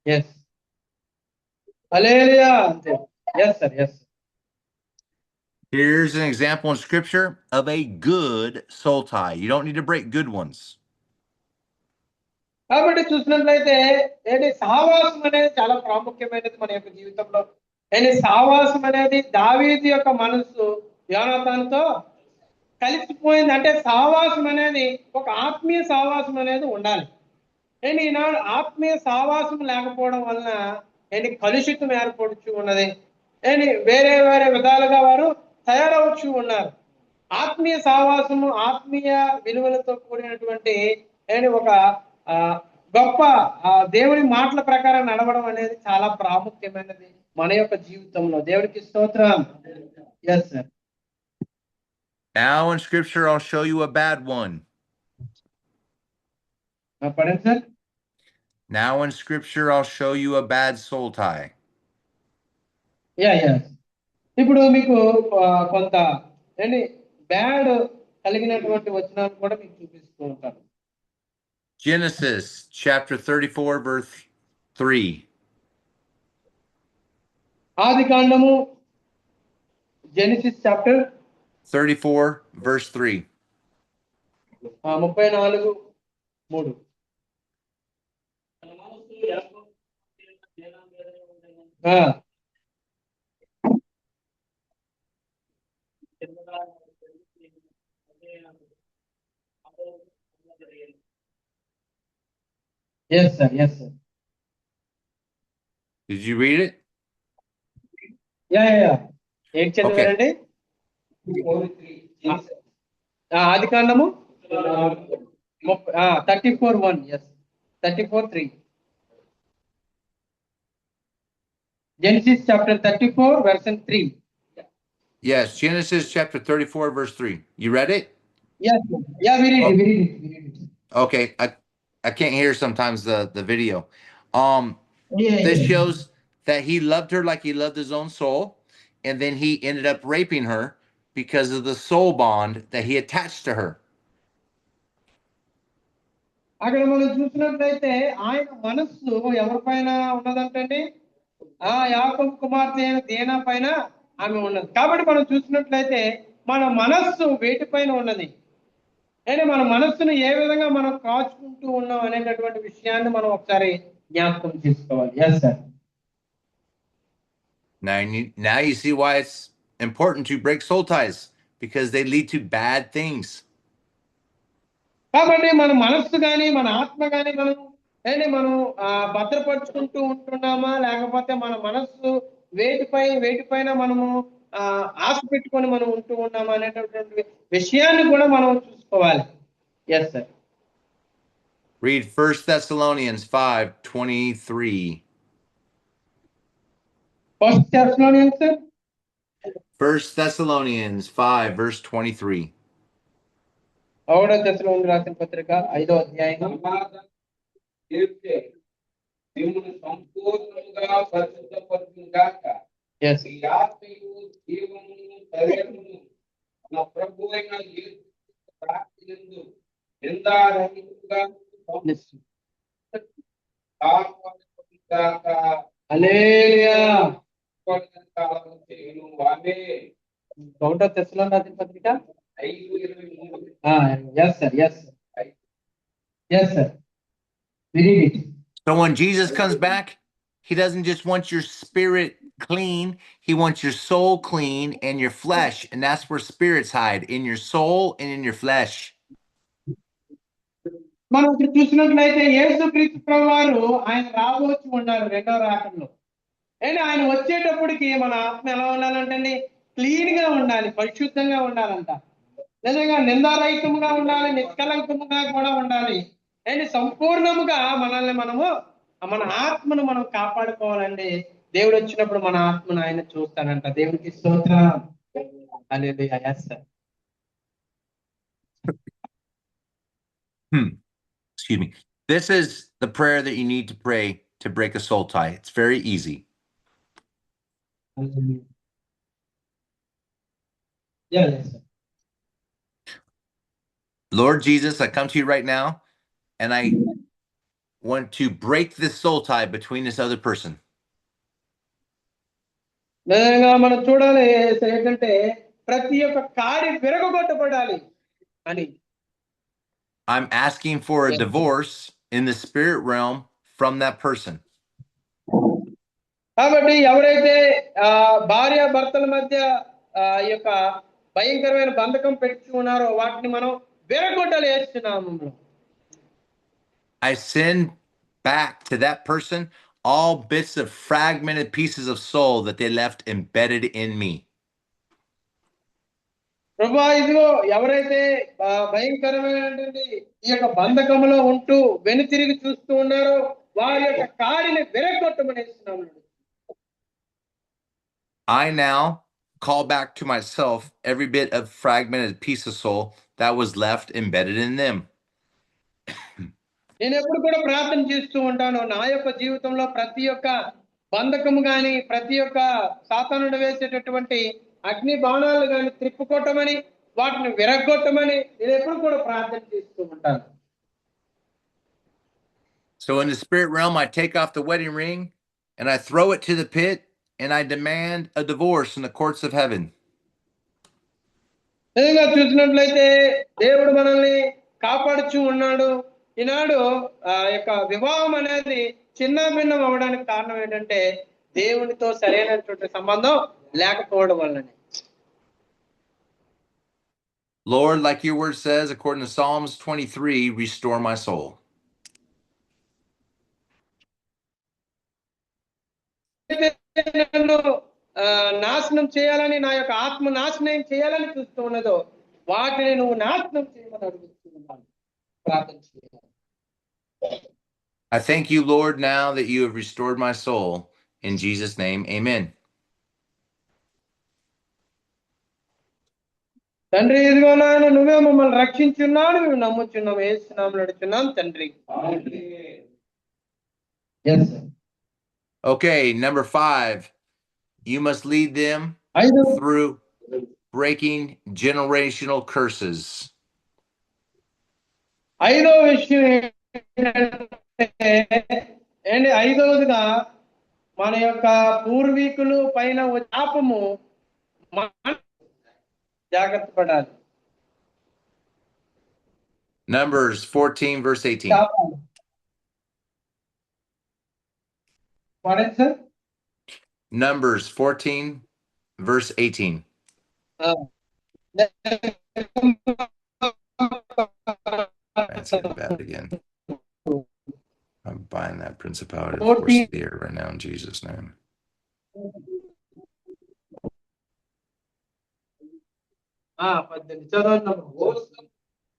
ఎస్ హల్లెలూయా అంతే. Yes sir, yes. Here's an example in scripture of a good soul tie. You don't need to break good ones. కాబట్టి చూసినట్లయితే ఏంటి సహవాసం అనేది చాలా ప్రాముఖ్యమైనది మన యొక్క జీవితంలో. ఏంటి సహవాసం అనేది దావీదు యొక్క మనసు యోనాతానుతో కలిసిపోయింది. అంటే సహవాసం అనేది ఒక ఆత్మీయ సహవాసం అనేది ఉండాలి. ఏంటి ఈనాడు ఆత్మీయ సహవాసం లేకపోవడం వలన ఏంటి కలుషితం ఏర్పడుచు ఉన్నది. ఏంటి వేరే వేరే విధాలుగా వారు తయారవచ్చు ఉన్నారు. ఆత్మీయ సహవాసము ఆత్మీయ విలువలతో కూడినటువంటి ఏంటి ఒక గొప్ప దేవుని మాటల ప్రకారం నడవడం అనేది చాలా ప్రాముఖ్యమైనది మన యొక్క జీవితంలో. దేవుడికి స్తోత్రం. Yes sir. Now in scripture, I'll show you a bad one. పడండి sir. Now in scripture, I'll show you a bad soul tie. Yeah. ఇప్పుడు మీకు కొంత ఏంటి బ్యాడ్ కలిగినటువంటి వచనాలు కూడా మీకు చూపిస్తూ ఉంటాను. Genesis chapter 34, verse 3. ఆదికాండము Genesis chapter 34, verse 3. 34:3. Yes sir, yes sir. Did you read it? Yeah. ఏం చదివారండి? ఆదికాండము 34:1. yes, 34:3. Genesis chapter 34 verse 3. Yes, Genesis chapter 34, verse 3. You read it? Yes, yeah, we read it. Okay, I can't hear sometimes the video. Yeah. This shows that he loved her like he loved his own soul, and then he ended up raping her because of the soul bond that he attached to her. అక్కడ మనం చూసినట్లయితే ఆయన మనస్సు ఎవరిపైన ఉన్నదంటే యాకోబు కుమార్తె అయిన దీనా పైన ఆమె ఉన్నది. కాబట్టి మనం చూసినట్లయితే మన మనస్సు వేటిపైన ఉన్నది, అంటే మన మనస్సును ఏ విధంగా మనం కాచుకుంటూ ఉన్నాం అనేటటువంటి విషయాన్ని మనం ఒకసారి జ్ఞాపకం చేసుకోవాలి. Yes sir. Now you see why it's important to break soul ties, because they lead to bad things. కాబట్టి మన మనస్సు కానీ మన ఆత్మ కానీ మనం భద్రపరుచుకుంటూ ఉంటున్నామా, లేకపోతే మన మనస్సు వేటిపైన మనము ఆశ పెట్టుకొని మనం ఉంటూ ఉన్నామా అనేటటువంటి విషయాన్ని కూడా మనం చూసుకోవాలి. Yes sir. Read 1 Thessalonians 5:23. 1 Thessalonians 5, verse 23. 1 Thessalonians రాసిన పత్రిక 5వ అధ్యాయం. మిమ్మల్ని సంపూర్ణంగా పరిశుద్ధపరచును గాక. yes, ఈ ఆత్మయు జీవమును శరీరమును మన ప్రభువైన యేసు ప్రార్థించు నిందారహితుగా కాపాడుగాక. హల్లెలూయా. చేయను. ఆమేన్. 1 Thessalonians రాసిన పత్రిక 5:23. yes sir, yes sir. We read it. So when Jesus comes back, he doesn't just want your spirit clean, he wants your soul clean and your flesh, and that's where spirits hide, in your soul and in your flesh. మనం చూసినట్లయితే యేసుక్రీస్తు ప్రభువారు ఆయన రాబోచి ఉన్నారు రెండవ రాకడలో. అంటే ఆయన వచ్చేటప్పటికి మన ఆత్మ ఎలా ఉండాలంటే క్లీన్ గా ఉండాలి, పరిశుద్ధంగా ఉండాలంట. నిజంగా నిందారహితముగా ఉండాలి, నిష్కలంకముగా కూడా ఉండాలి. అంటే సంపూర్ణముగా మనల్ని మన ఆత్మను మనం కాపాడుకోవాలండి. దేవుడు వచ్చినప్పుడు మన ఆత్మను ఆయన చూస్తానంట. దేవునికి స్తోత్రం. హల్లెలూయా. yes sir. Excuse me. This is the prayer that you need to pray to break a soul tie. It's very easy. Yeah, yes, sir. Lord Jesus, I come to you right now, and I want to break this soul tie between this other person. నిజంగా మనం చూడాలి ఏంటంటే ప్రతి ఒక్క కాడి విరగొట్టబడాలి అని. I'm asking for a divorce in the spirit realm from that person. కాబట్టి ఎవరైతే భార్య భర్తల మధ్య ఈ యొక్క భయంకరమైన బంధకం పెట్టి ఉన్నారో వాటిని మనం విరగొట్టాలి యేసు నామములో. I send back to that person all bits of fragmented pieces of soul that they left embedded in me. ప్రభువా ఇదిగో ఎవరైతే భయంకరమైనటువంటి ఈ యొక్క బంధకములో ఉంటూ వెనుతిరిగి చూస్తూ ఉన్నారో వారి యొక్క కాడిని విరగొట్టమని యేసునామములో. I now call back to myself every bit of fragmented piece of soul that was left embedded in them. నేను ఎప్పుడు కూడా ప్రార్థన చేస్తూ ఉంటాను నా యొక్క జీవితంలో ప్రతి ఒక్క బంధకము గాని ప్రతి ఒక్క సాతానుడు వేసేటటువంటి అగ్ని బాణాలు గాని త్రిప్పుకొట్టమని వాటిని విరగొట్టమని నేను ఎప్పుడు కూడా ప్రార్థన చేస్తూ ఉంటాను. So in the spirit realm, I take off the wedding ring and I throw it to the pit and I demand a divorce in the courts of heaven. నిజంగా చూసినట్లయితే దేవుడు మనల్ని కాపాడుచూ ఉన్నాడు. ఈనాడు యొక్క వివాహం అనేది చిన్న భిన్నం అవ్వడానికి కారణం ఏంటంటే దేవునితో సరైనటువంటి సంబంధం లేకపోవడం వల్లనే. Lord, like your word says, according to Psalms 23, restore my soul. నన్ను నాశనం చేయాలని నా యొక్క ఆత్మ నాశనం చేయాలని చూస్తూ ఉన్నదో వాటిని నువ్వు నాశనం చేయమని అడుగుతున్నాను, ప్రార్థన చేయాలి. I thank you, Lord, now that you have restored my soul. In Jesus' name, amen. తండ్రి ఇదిగో నాయన నువ్వే మమ్మల్ని రక్షించున్నాను, మేము నమ్ముచున్నాం, యేసు నామములో అడుగుచున్నాం తండ్రి. Yes, sir. Okay, number 5. You must lead them through breaking generational curses. ఐదో విషయం ఏంటి ఐదవదిగా మన యొక్క పూర్వీకులు పైన శాపము జాగ్రత్త పడాలి. Numbers 14, verse 18. What is it? Numbers 14, verse 18. I said bad again. I'm buying that principality of force of the air right now in Jesus' name.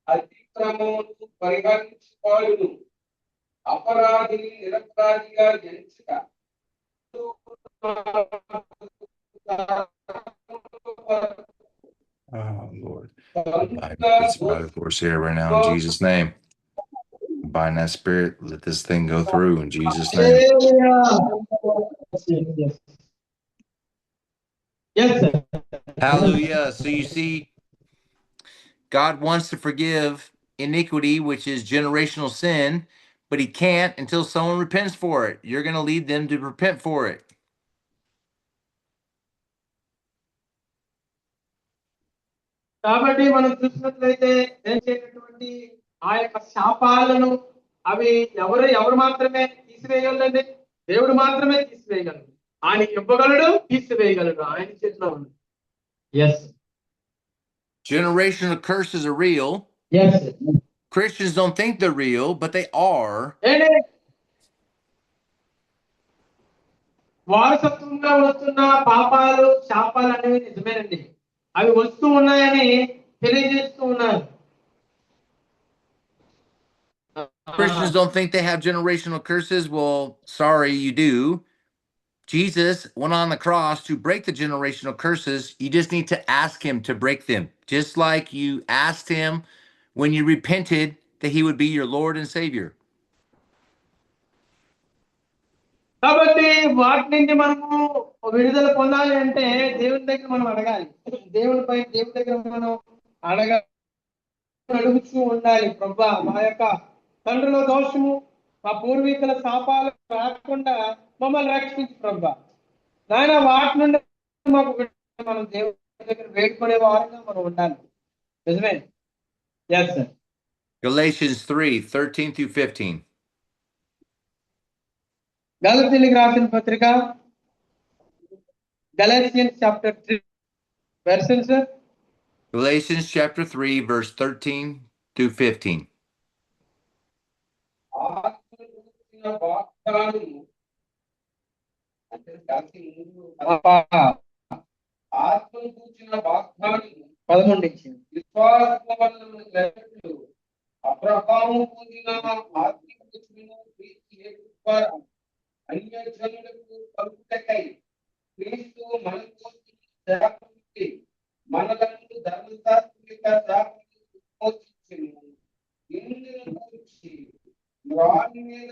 అతిక్రమమును పరిహరించువాడును అపరాధిని నిరపరాధిగా ఎంచుట. Oh, Lord. I'm buying that principality of force here right now in Jesus' name. I'm buying that spirit. Let this thing go through in Jesus' name. Yes, sir. Hallelujah. So you see, God wants to forgive iniquity, which is generational sin, but he can't until someone repents for it. You're going to lead them to repent for it. కాబట్టి మనం చూసినట్లయితే చేసేటటువంటి ఆ యొక్క శాపాలను అవి ఎవరు మాత్రమే తీసివేయగలరండి? దేవుడు మాత్రమే తీసివేయగలడు. ఆయన ఇవ్వగలడు, తీసివేయగలడు, ఆయన చేతిలో ఉంది. Yes, generational curses are real. Yes. Christians don't think they're real, but they are. వారసత్వంగా వస్తున్న పాపాలు శాపాలు అనేవి నిజమేనండి, అవి వస్తూ ఉన్నాయని తెలియజేస్తూ ఉన్నారు. Christians don't think they have generational curses. Well, sorry, you do. Jesus went on the cross to break the generational curses. You just need to ask him to break them. Just like you asked him when you repented that he would be your Lord and Savior. కాబట్టి వాటి నుండి మనము విడుదల పొందాలి అంటే దేవుని దగ్గర మనం అడగాలి. దేవుని దగ్గర మనం అడుగుతూ ఉండాలి. ప్రభువా, మా యొక్క తండ్రుల దోషము, మా పూర్వీకుల శాపాలు రాకుండా మమ్మల్ని రక్షించు ప్రభువా. నాయన వాటి నుండి మాకు మనం దేవుని దగ్గర వేడుకునే వారంగా మనం ఉండాలి. నిజమే. Yes sir. Galatians 3:13-15. గలతీయులకు రాసిన పత్రిక Galatians chapter 3 verses sir. Galatians chapter 3 verse 13-15. ఆత్మను కూర్చిన వాగ్దానము 11 నుంచి విశ్వాసము వలన అబ్రహాము పొందిన ఆత్మిక దృష్టిని క్రీస్తు యేసు ద్వారా అన్యజనులకు కలుగుటకై క్రీస్తు మన కోసం శాపముకి మనలను ధర్మశాస్త్రిక శాపమును విమోచించెను. ఇందును గూర్చి రాణి మీద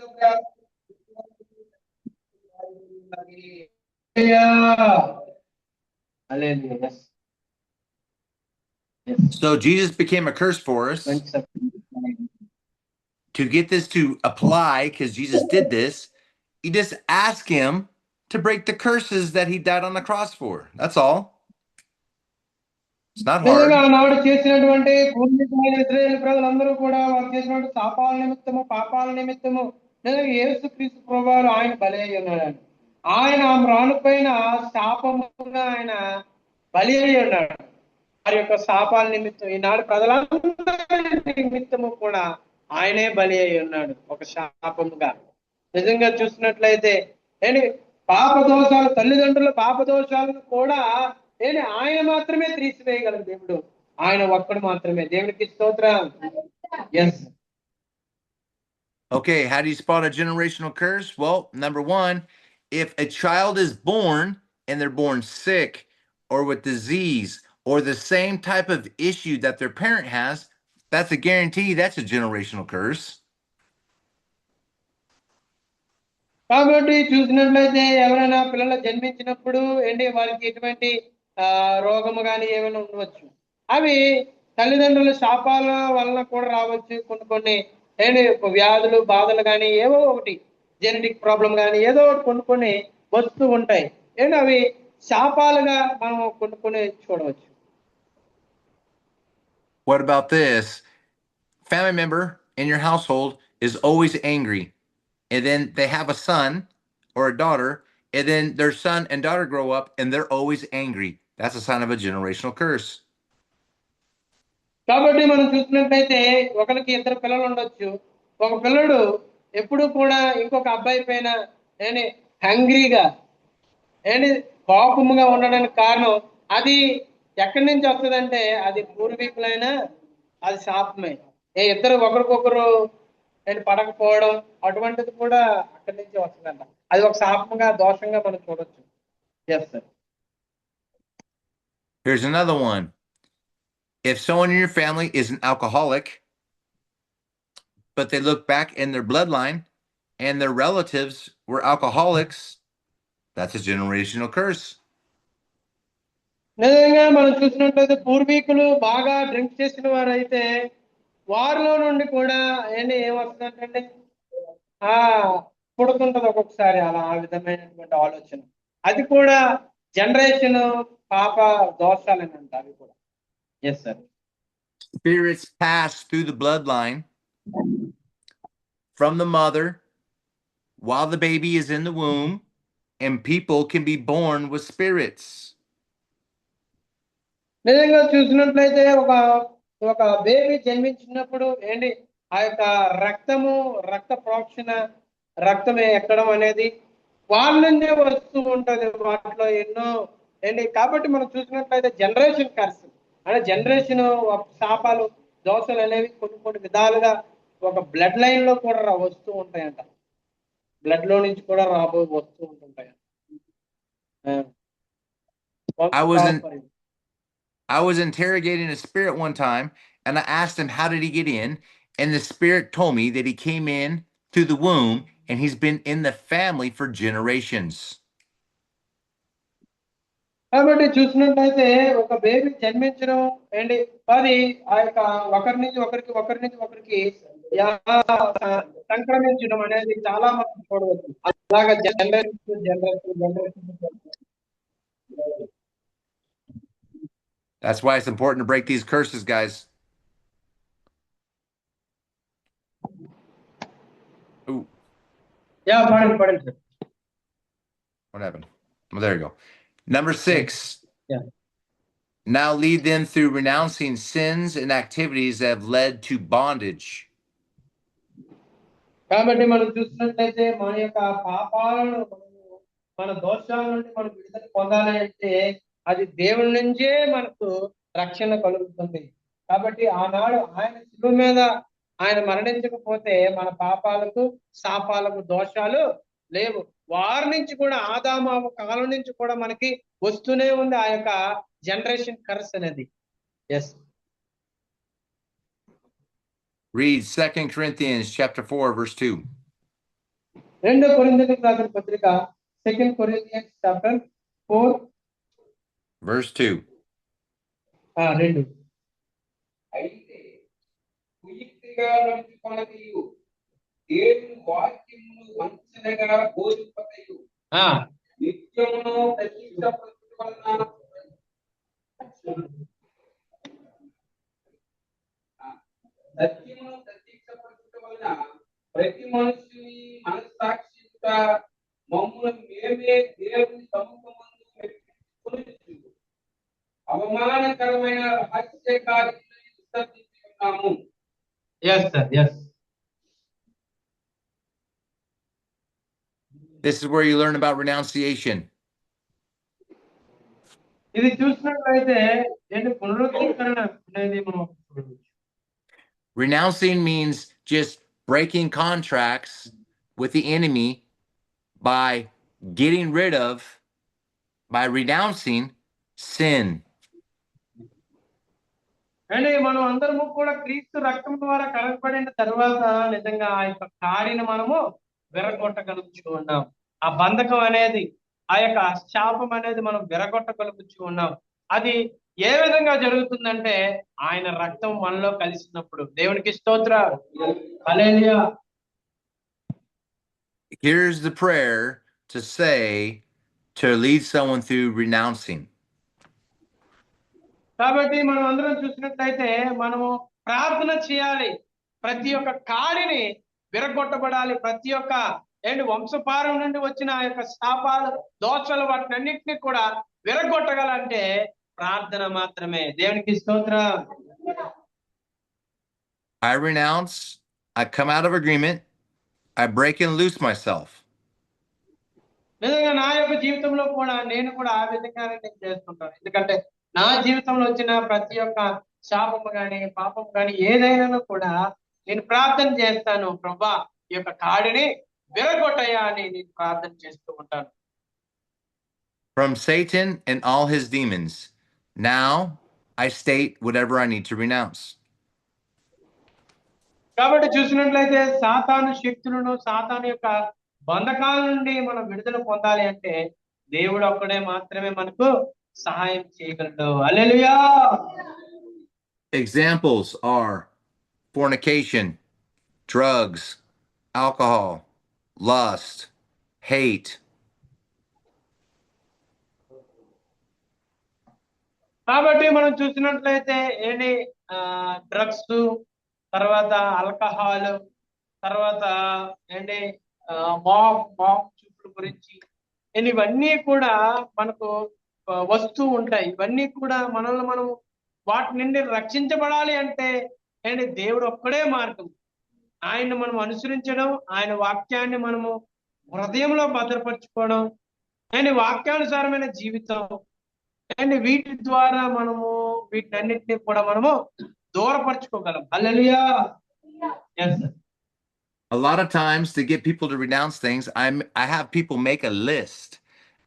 హల్లెలూయా. So Jesus became a curse for us. To get this to apply, because Jesus did this, you just ask him to break the curses that he died on the cross for. That's all. It's not hard. ఆనాడు చేసినటువంటి పూర్వీకులైన ఇశ్రాయేలు ప్రజలందరూ కూడా వారు చేసినటువంటి శాపాల నిమిత్తము, పాపాల నిమిత్తము యేసుక్రీస్తు ప్రభువారు ఆయన బలి అయి ఉన్నాడు. ఆయన రానుపైన శాపముగా ఆయన బలి అయి ఉన్నాడు. వారి యొక్క శాపాల నిమిత్తం ఈనాడు ప్రజలందరి నిమిత్తము కూడా ఆయనే బలి అయి ఉన్నాడు ఒక శాపముగా. నిజంగా చూసినట్లయితే పాప దోషాలు, తల్లిదండ్రుల పాప దోషాలను కూడా ఆయన మాత్రమే తీసివేయగలరు దేవుడు. ఆయన ఒక్కడు మాత్రమే. దేవునికి స్తోత్రం. Yes. Okay, how do you spot a generational curse? Well, number one, if a child is born and they're born sick or with disease or the same type of issue that their parent has, that's a guarantee that's a generational curse. కాబట్టి చూసినట్లయితే ఎవరైనా పిల్లలు జన్మించినప్పుడు వారికి ఎటువంటి రోగము కానీ ఏమైనా ఉండవచ్చు. అవి తల్లిదండ్రుల శాపాల వలన కూడా రావచ్చు. కొన్ని వ్యాధులు, బాధలు కానీ ఏవో ఒకటి, జెనెటిక్ ప్రాబ్లం కానీ ఏదో ఒకటి కొన్ని వస్తూ ఉంటాయి. అవి శాపాలుగా మనం కొన్ని చూడవచ్చు. What about this? Family member in your household is always angry, and then they have a son or a daughter, and then their son and daughter grow up and they're always angry. That's a sign of a generational curse. కాబట్టి మనం చూసినట్లయితే ఒకరికి ఇద్దరు పిల్లలు ఉండొచ్చు. ఒక పిల్లడు ఎప్పుడు కూడా ఇంకొక అబ్బాయి పైన హంగ్రీగా కోపముగా ఉండడానికి కారణం అది ఎక్కడి నుంచి వస్తుందంటే అది పూర్వీకులైనా అది శాపమే. ఇద్దరు ఒకరికొకరు పడకపోవడం అటువంటిది కూడా అక్కడి నుంచి వస్తుందంట. అది ఒక శాపంగా, దోషంగా మనం చూడొచ్చు. Yes sir. Here's another one. If someone in your family is an alcoholic, but they look back in their bloodline and their relatives were alcoholics, that's a generational curse. నిజంగా మనం చూసినట్లయితే పూర్వీకులు బాగా డ్రింక్ చేసిన వారు అయితే వారిలో నుండి కూడా ఏమొస్తుందంటే పుడుతుంటది ఒక్కొక్కసారి అలా ఆ విధమైనటువంటి ఆలోచన. అది కూడా జనరేషన్ పాప దోషాలని అంటారు కూడా. Yes sir. Spirits pass through the bloodline from the mother while the baby is in the womb, and people can be born with spirits. నిజంగా చూసినట్లయితే ఒక బేబీ జన్మించినప్పుడు ఆ యొక్క రక్త ప్రోక్షణ, రక్తమే ఎక్కడం అనేది వాళ్ళ నుండే వస్తూ ఉంటది. వాటిలో ఎన్నో కాబట్టి మనం చూసినట్లయితే జనరేషన్ కర్స్ అంటే జనరేషన్ శాపాలు, దోషాలు అనేవి కొన్ని విధాలుగా ఒక బ్లడ్ లైన్ లో కూడా వస్తూ ఉంటాయంట. బ్లడ్ లో నుంచి కూడా వస్తూ ఉంటుంటాయి. I was interrogating a spirit one time, and I asked him, how did he get in? And the Spirit told me that he came in through the womb and he's been in the family for generations. కాబట్టి చూసినట్లయితే ఒక బేబీ జన్మించడం ఏంటి అది ఆ యొక్క ఒకరి నుంచి ఒకరికి సంక్రమించడం అనేది చాలా మంది చూడవచ్చు. అలాగా generation. That's why it's important to break these curses, guys. Ooh. Yeah, pardon. What happened? Well, there you go. Number 6. Yeah. Now lead them through renouncing sins and activities that have led to bondage. కాబట్టి మనం చూసినట్లయితే మన యొక్క పాపాలను మన దోషాల నుండి మనం విడుదల పొందాలి అంటే అది దేవుని నుంచే మనకు రక్షణ కలుగుతుంది. కాబట్టి ఆనాడు ఆయన శిలువ మీద ఆయన మరణించకపోతే మన పాపాలకు శాపాలకు దోషాలు లేవు. వారి నుంచి కూడా ఆదాము కాలం నుంచి కూడా మనకి వస్తూనే ఉంది ఆ యొక్క జనరేషన్ కర్స్ అనేది. Yes. Read 2 Corinthians chapter 4 verse 2. 2 కొరింథీయులకు రాసిన పత్రిక 2 Corinthians chapter 4 verse 2. 2. అయితే కుయుక్తిగా నడుచుకొనకయు దేవుని వాక్యమును వంచనగా బోధింపకయు నిత్యమును ప్రతిష్టపరచుట వలన సత్యమును ప్రతిష్టపరచుట వలన ప్రతి మనుషుని మనస్సాక్షిగా మమ్మును మేమే దేవుని సముఖమందు మెచ్చుకొనుచు అవమానకరమైన రహస్య కార్యములను విసర్జించుకున్నాము. Yes, sir. Yes. This is where you learn about renunciation. ఇది చూసినట్లయితే ఏంటి పునరుద్ధరణ అనేది మనం చూడవచ్చు. Renouncing means just breaking contracts with the enemy by getting rid of, by renouncing sin. అంటే మనం అందరము కూడా క్రీస్తు రక్తం ద్వారా కలగబడిన తర్వాత నిజంగా ఆ యొక్క కాడిని మనము విరగొట్టగలుగుతూ ఉన్నాం. ఆ బంధకం అనేది ఆ యొక్క శాపం అనేది మనం విరగొట్టగలుగుతూ ఉన్నాం. అది ఏ విధంగా జరుగుతుందంటే ఆయన రక్తం మనలో కలిసినప్పుడు. దేవునికి స్తోత్రం. హల్లెలూయా. Here's the prayer to say to lead someone through renouncing. కాబట్టి మనం అందరం చూసినట్లయితే మనము ప్రార్థన చేయాలి. ప్రతి ఒక్క కాడిని విరగొట్టబడాలి. ప్రతి ఒక్క వంశపారం నుండి వచ్చిన ఆ యొక్క శాపాలు దోషాలు వాటినన్నింటినీ కూడా విరగొట్టగలంటే ప్రార్థన మాత్రమే. దేవునికి స్తోత్రం. I renounce, I come out of agreement, I break and loose myself. నిజంగా నా యొక్క జీవితంలో కూడా నేను కూడా ఆ విధంగానే నేను చేస్తుంటాను. ఎందుకంటే నా జీవితంలో వచ్చిన ప్రతి ఒక్క శాపము గాని పాపం గాని ఏదైనా కూడా నేను ప్రార్థన చేస్తాను. ప్రభువా ఈ యొక్క కాడిని విరగొట్టయ్యా అని నేను ప్రార్థన చేస్తూ ఉంటాను. From Satan and all his demons, now I state whatever I need to renounce. కాబట్టి చూసినట్లయితే సాతాను శక్తులను సాతాను యొక్క బంధకాల నుండి మనం విడుదల పొందాలి అంటే దేవుడు ఒక్కడే మాత్రమే మనకు సహాయం చేయగలడు. హల్లెలూయా. Examples are fornication, drugs, alcohol, lust, hate. కాబట్టి మనం చూసినట్లయితే డ్రగ్స్, తర్వాత ఆల్కహాల్, తర్వాత మాప్ చూపుల గురించి ఇవన్నీ కూడా మనకు వస్తూ ఉంటాయి. ఇవన్నీ కూడా మనల్ని మనం వాటి నుండి రక్షించబడాలి అంటే దేవుడు ఒక్కడే మార్గం. ఆయన్ని మనం అనుసరించడం, ఆయన వాక్యాన్ని మనము హృదయంలో భద్రపరచుకోవడం, వాక్యానుసారమైన జీవితం, వీటి ద్వారా మనము వీటన్నిటిని కూడా మనము దూరపరచుకోగలం. హల్లెలూయా. Yes, sir. A lot of times to get people to renounce things, I have people make a list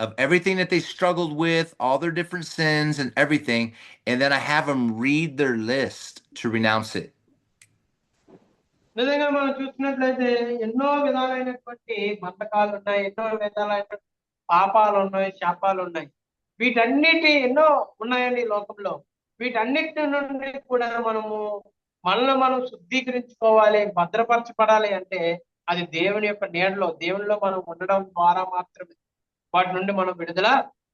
of everything that they struggled with, all their different sins and everything, and then I have them read their list to renounce it. నిజంగా మనం చూసినట్లయితే ఎన్నో విధాలైనటువంటి బంధకాలు ఉన్నాయి, ఎన్నో విధాలైనటువంటి పాపాలు ఉన్నాయి, శాపాలు ఉన్నాయి. వీటన్నిటి ఎన్నో ఉన్నాయండి ఈ లోకంలో. వీటన్నిటి నుండి కూడా మనల్ని మనం శుద్ధీకరించుకోవాలి, భద్రపరచబడాలి అంటే అది దేవుని యొక్క నీడలో, దేవునిలో మనం ఉండడం ద్వారా మాత్రమే వాటి నుండి మనం విడుదల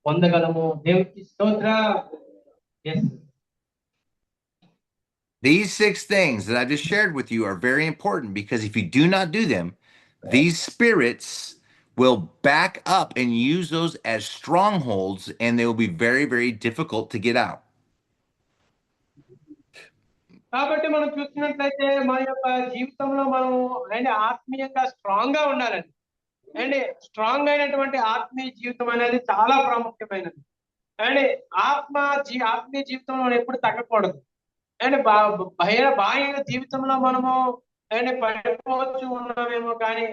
పొందగలము. దేవునికి స్తోత్ర. Yes. These 6 things that I just shared with you are very important, because if you do not do them, these spirits will back up and use those as strongholds, and they will be very, very difficult to get out. కాబట్టి మనం చూసినట్లయితే మన యొక్క జీవితంలో మనం ఆత్మీయంగా స్ట్రాంగ్ గా ఉండాలండి. స్ట్రాంగ్ అయినటువంటి ఆత్మీయ జీవితం అనేది చాలా ప్రాముఖ్యమైనది. ఆత్మీయ జీవితంలో మనం ఎప్పుడు తగ్గకూడదు. బాహ్య జీవితంలో మనము పడిపోవచ్చు ఉన్నామేమో, కానీ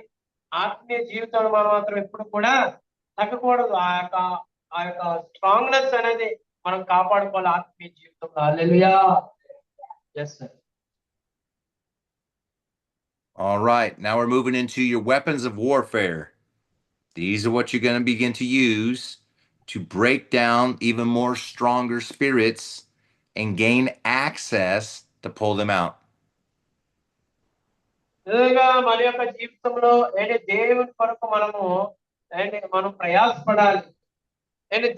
ఆత్మీయ జీవితంలో మనం మాత్రం ఎప్పుడు కూడా తగ్గకూడదు. ఆ యొక్క స్ట్రాంగ్నెస్ అనేది మనం కాపాడుకోవాలి ఆత్మీయ జీవితంలో. హల్లెలూయా. Yes, sir. All right, now we're moving into your weapons of warfare. These are what you're going to begin to use to break down even more stronger spirits and gain access to pull them out. నిజంగా మన యొక్క జీవితంలో దేవుని కొరకు మనం ప్రయాసపడాలి.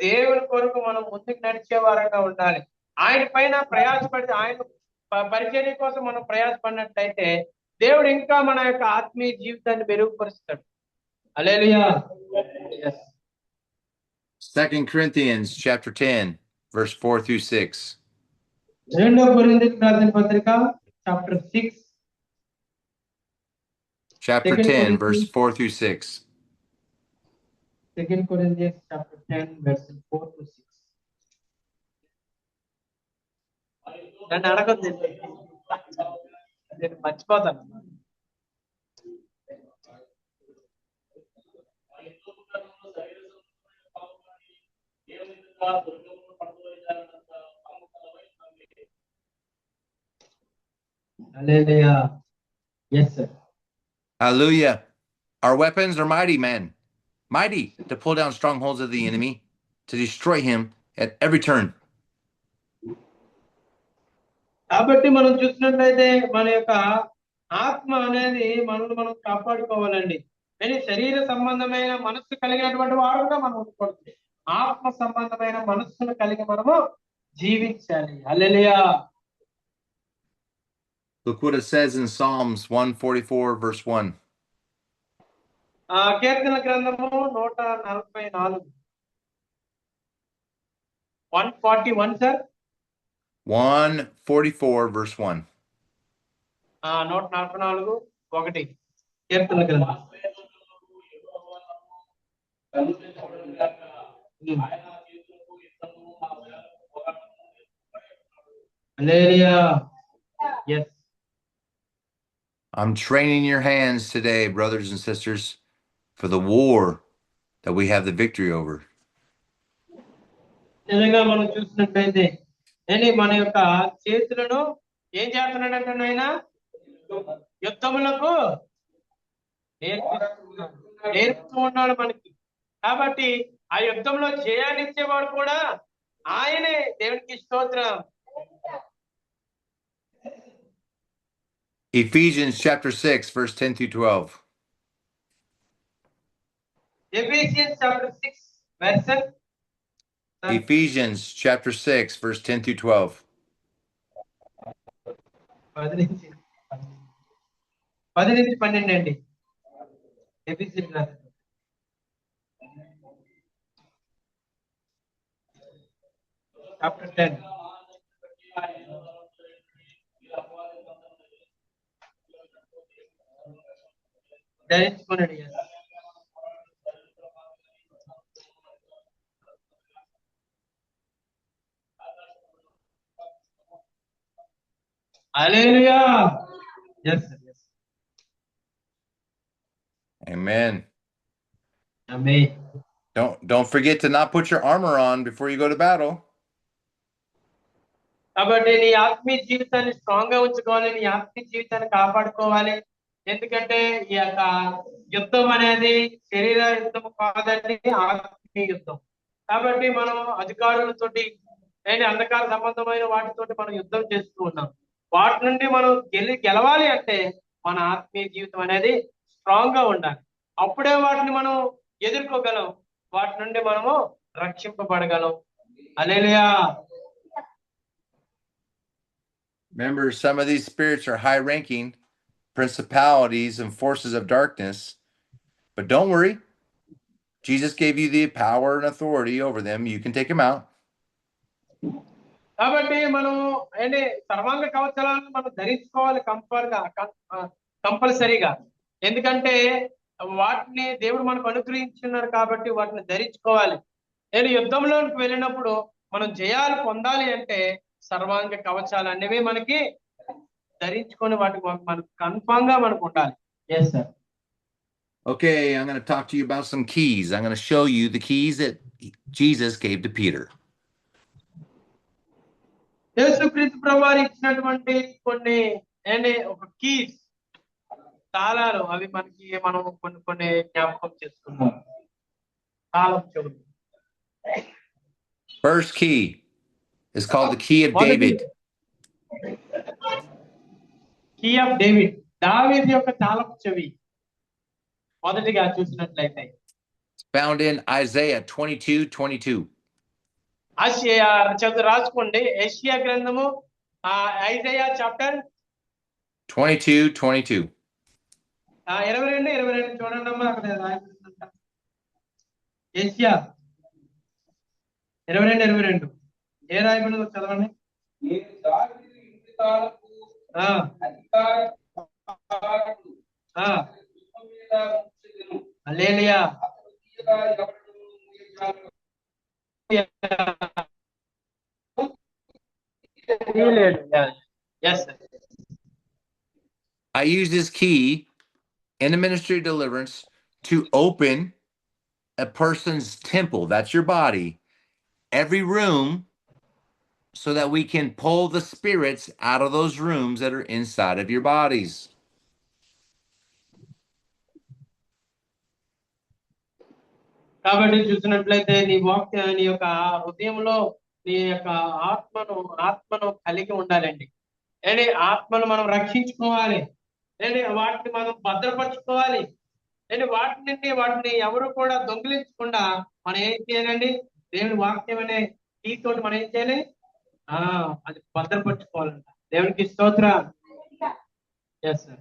దేవుని కొరకు మనం ముందుకు నడిచే వారంగా ఉండాలి. ఆయన పైన ప్రయాసపడి, ఆయన పరిచర్య కోసం మనం ప్రయాసపడినట్లయితే దేవుడు ఇంకా మన యొక్క ఆత్మీయ జీవితాన్ని మెరుగుపరుస్తాడు. హల్లెలూయా. 2 Corinthians chapter 10, verse 4 through 6. 2 కొరింథీయులకు రాసిన పత్రిక chapter 6. Chapter 10, verse 4 through 6. 2 Corinthians chapter 10, verses 4 to 6. నన్ను అడగద్దు, నేను మర్చిపోతాను. Hallelujah. Yes, sir. Hallelujah. Our weapons are mighty, men. Mighty to pull down strongholds of the enemy, to destroy him at every turn. కాబట్టి మనం చూసినట్లయితే మన యొక్క ఆత్మ అనేది మనల్ని మనం కాపాడుకోవాలండి. శరీర సంబంధమైన మనస్సు కలిగినటువంటి వారుగా మనం ఉండకూడదు. ఆత్మ సంబంధమైన మనస్సును కలిగి మనము జీవించాలి. హల్లెలూయా. Look what it says in Psalms 144, verse 1. కీర్తన గ్రంథము 144. 141, sir. 144, verse 1. 144, 1. కీర్తన గ్రంథం. Hallelujah. Yes. I'm training your hands today, brothers and sisters, for the war that we have the victory over. నిజంగా మనం చూసినట్లయితే మన యొక్క చేతులను ఏం చేస్తున్నాడంటే ఆయన యుద్ధములకు నేర్పుతూ ఉన్నాడు మనకి. కాబట్టి ఆ యుద్ధంలో జయాన్ని ఇచ్చేవాడు కూడా ఆయనే. దేవునికి స్తోత్రం. Ephesians chapter 6, verse 10 through 12. Ephesians chapter 6, verse. Ephesians chapter 6, verse 10 through 12. 10 నుంచి 12 అండి. ఎఫెసీయులకు రాసిన chapter 10. ధరించుకున్నాడు. Hallelujah. Yes, sir. Yes. Amen. Amen. Don't forget to not put your armor on before you go to battle. కాబట్టి నీ ఆత్మీయ జీవితాన్ని స్ట్రాంగ్ గా ఉంచుకోవాలి, నీ ఆత్మీయ జీవితాన్ని కాపాడుకోవాలి. ఎందుకంటే ఈ యొక్క యుద్ధం అనేది శరీర యుద్ధం కాదండి, ఆత్మీయ యుద్ధం. కాబట్టి మనం అధికారులతోటి ఏంటి అంధకార సంబంధమైన వాటితోటి మనం యుద్ధం చేస్తూ ఉన్నాం. వాటి నుండి మనం గెలవాలి అంటే మన ఆత్మీయ జీవితం అనేది స్ట్రాంగ్ గా ఉండాలి. అప్పుడే వాటిని మనం ఎదుర్కోగలం, వాటి నుండి మనము రక్షింపబడగలం. హల్లెలూయా. Remember, some of these spirits are high ranking principalities and forces of darkness. But don't worry. Jesus gave you the power and authority over them. You can take them out. కాబట్టి మనం ఏంటి సర్వాంగ కవచాలను మనం ధరించుకోవాలి కంపల్సరీగా. ఎందుకంటే వాటిని దేవుడు మనకు అనుగ్రహించున్నారు కాబట్టి వాటిని ధరించుకోవాలి. నేను యుద్ధంలోకి వెళ్ళినప్పుడు మనం జయాలు పొందాలి అంటే సర్వాంగ కవచాలు అనేవి మనకి ధరించుకొని వాటికి మనకు కన్ఫామ్ గా మనకు ఉండాలి. Yes sir. Okay, I'm going to talk to you about some keys. I'm going to show you the keys that Jesus gave to Peter. యేసుక్రీస్తు ప్రభువారు ఇచ్చినటువంటి కొన్ని ఒక కీస్, తాళాలు, అవి మనకి మనం కొన్ని జ్ఞాపకం చేసుకున్నాం. తాళం చెవులు. First key is called the key of David. Key of David, దావీదు యొక్క తాళపు చెవి. మొదటిగా చూసినట్లయితే found in Isaiah 22:22. ఆసియా రాసుకోండి. ఏషియా గ్రంథము ఐజయా చాప్టర్ 22:22. 22 చూడండి అమ్మా, అక్కడ రాయబడిందంట. ఏషియా 22 ఏ రాయబడిందో చదవండి. నేను దావీదు ఇంటి తాళపు మీద ఉంచెదను. హల్లెలూయా. Yes, sir. I use this key in the ministry of deliverance to open a person's temple, that's your body, every room, so that we can pull the spirits out of those rooms that are inside of your bodies. కాబట్టి చూసినట్లయితే నీ వాక్య నీ యొక్క హృదయంలో నీ యొక్క ఆత్మను కలిగి ఉండాలండి. ఏంటి ఆత్మను మనం రక్షించుకోవాలి, ఏంటి వాటిని మనం భద్రపరచుకోవాలి. ఏంటి వాటిని ఎవరు కూడా దొంగిలించకుండా మనం ఏం చేయాలండి, దేవుని వాక్యం అనే కీతోటి మనం ఏం చేయాలి, అది భద్రపరచుకోవాలంట. దేవునికి స్తోత్రం. Yes, sir.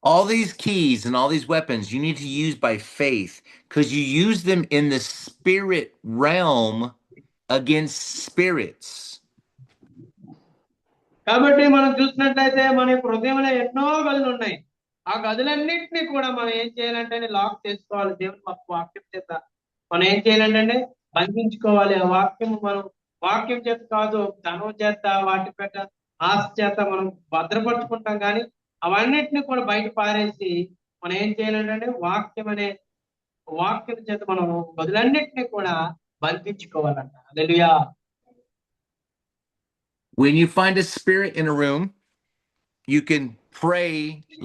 All these keys and all these weapons you need to use by faith, because you use them in the spirit realm against spirits. కాబట్టి మనం చూసినట్లయితే మన హృదయంలో ఎన్నో గదులు ఉన్నాయి. ఆ గదులన్నింటినీ కూడా మనం ఏం చేయాలంటే లాక్ చేసుకోవాలి. దేవుని వాక్యం చేత మనం ఏం చేయాలంటే బంధించుకోవాలి. ఆ వాక్యం చేత కాదు, ధనం చేత, వాటి పెట్ట ఆశ చేత మనం భద్రపరుచుకుంటాం. కానీ అవన్నిటిని కూడా బయట పారేసి మనం ఏం చేయాలంటే వాక్యం చేత మనం గదులన్నిటినీ కూడా బంధించుకోవాలంట. హల్లెలూయా. When you find a spirit in a room, you can pray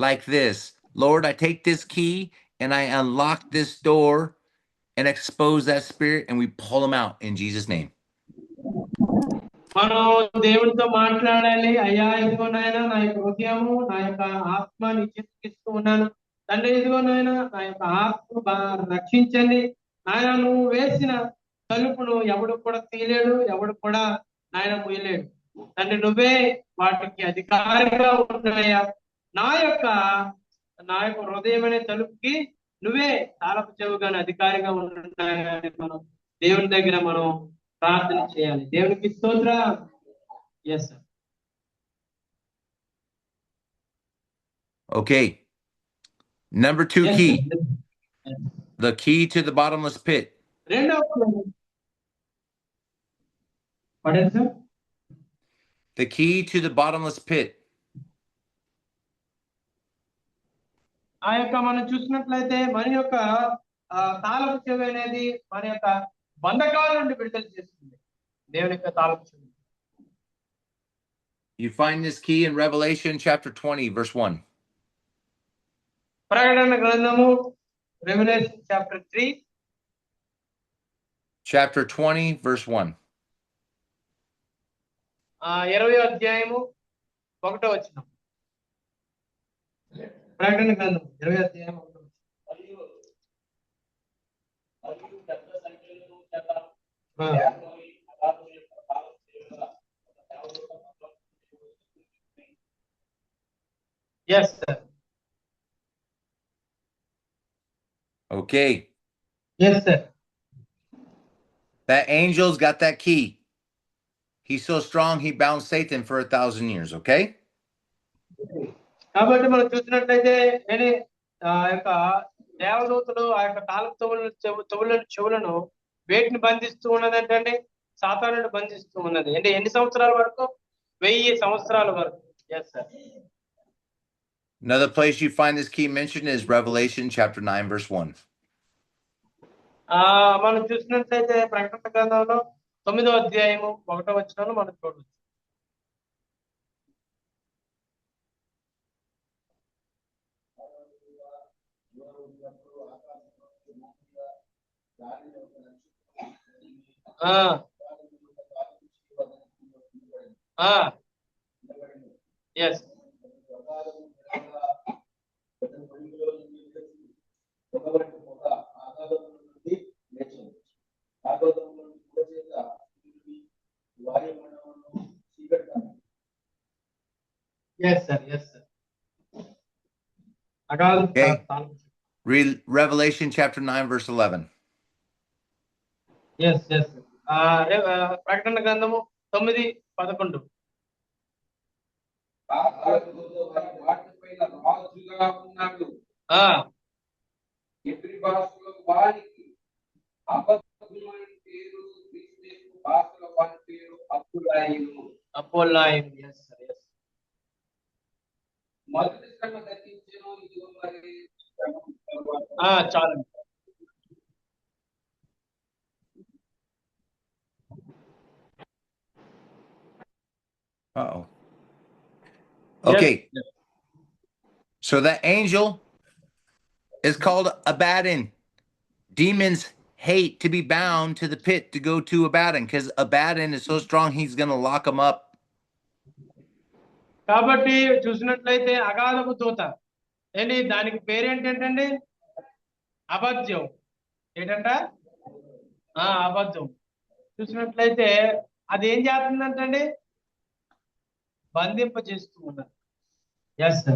like this: Lord, I take this key and I unlock this door and expose that spirit, and we pull them out in Jesus' name. మనం దేవుడితో మాట్లాడాలి. అయ్యా, ఇదిగో నాయన నా యొక్క హృదయము, నా యొక్క ఆత్మని చిత్తిస్తూ ఉన్నాను తండ్రి. ఇదిగో నాయన నా యొక్క ఆత్మను రక్షించండి నాయన. నువ్వు వేసిన తలుపును ఎవడు కూడా తీయలేడు, ఎవడు కూడా నాయన మూయలేడు తండ్రి. నువ్వే వాటికి అధికారిగా ఉన్నాయా. నా యొక్క హృదయం అనే తలుపుకి నువ్వే తాళపు చెవుగానే అధికారిగా ఉన్నాయని మనం దేవుని దగ్గర మనం ప్రార్థన చేయాలి. దేవునికి స్తోత్రం. Yes, sir. Okay. Number 2 Yes, key. sir. The key to the bottomless pit. What is it? The key to the bottomless pit. ఆ యొక్క మనం చూసినట్లయితే మన యొక్క తాళపు చెవి అనేది మన యొక్క బంధకాల నుండి విడుదల చేస్తుంది. దేవుని యొక్క తాళపు చెవి. You find this key in Revelation chapter 20, verse 1. ప్రకటన గ్రంథము రెవల్యూషన్ చాప్టర్ 3 Chapter 20, verse 1. 20వ అధ్యాయము 1వ వచనం. ప్రకటన గ్రంథం 20వ అధ్యాయం 1వ వచనం. Yes, sir. Okay. Yes, sir. That angel's got that key. He's so strong, he bound Satan for 1,000 years, okay? కాబట్టి మనం చూసినట్లయితే ఆ యొక్క దేవదూతలు ఆ యొక్క తాళపు చెవులను వేటిని బంధిస్తూ ఉన్నదంటే సాతానుని బంధిస్తూ ఉన్నది. అంటే ఎన్ని సంవత్సరాల వరకు? 1000 సంవత్సరాల వరకు. Yes, sir. Another place you find this key mentioned is Revelation chapter 9, verse 1. మనం చూసినట్లయితే ప్రకటన గ్రంథంలో 9వ అధ్యాయము 1వ వచనంలో మనం చూడవచ్చు. Yes. Yes, sir. Yes, sir. Okay. Read Revelation chapter 9, verse 11. Yes, yes. ప్రకటన గ్రంథము 9:11. రాజుగా ఉన్నాడు. ఎబ్రి భాషలో వారికి అబద్ధమైన పేరు, గ్రీకు భాషలో వారి పేరు అపోల్లాయిము. Yes, sir. Yes. మొదటి శ్రమ దర్శించను, ఇదిగో మరి చాలు. Uh-oh. Okay. Yes. So that angel is called Abaddon. Demons hate to be bound to the pit to go to Abaddon because Abaddon is so strong he's going to lock them up. కాబట్టి చూసినట్లయితే అగాధపు దూత దానికి పేరేంటంటే అబద్ధం. ఏంటంట? అబద్ధం. చూసినట్లయితే అది ఏం చేస్తుందంటే బంధింప చేస్తూ ఉన్నది. Yes, sir.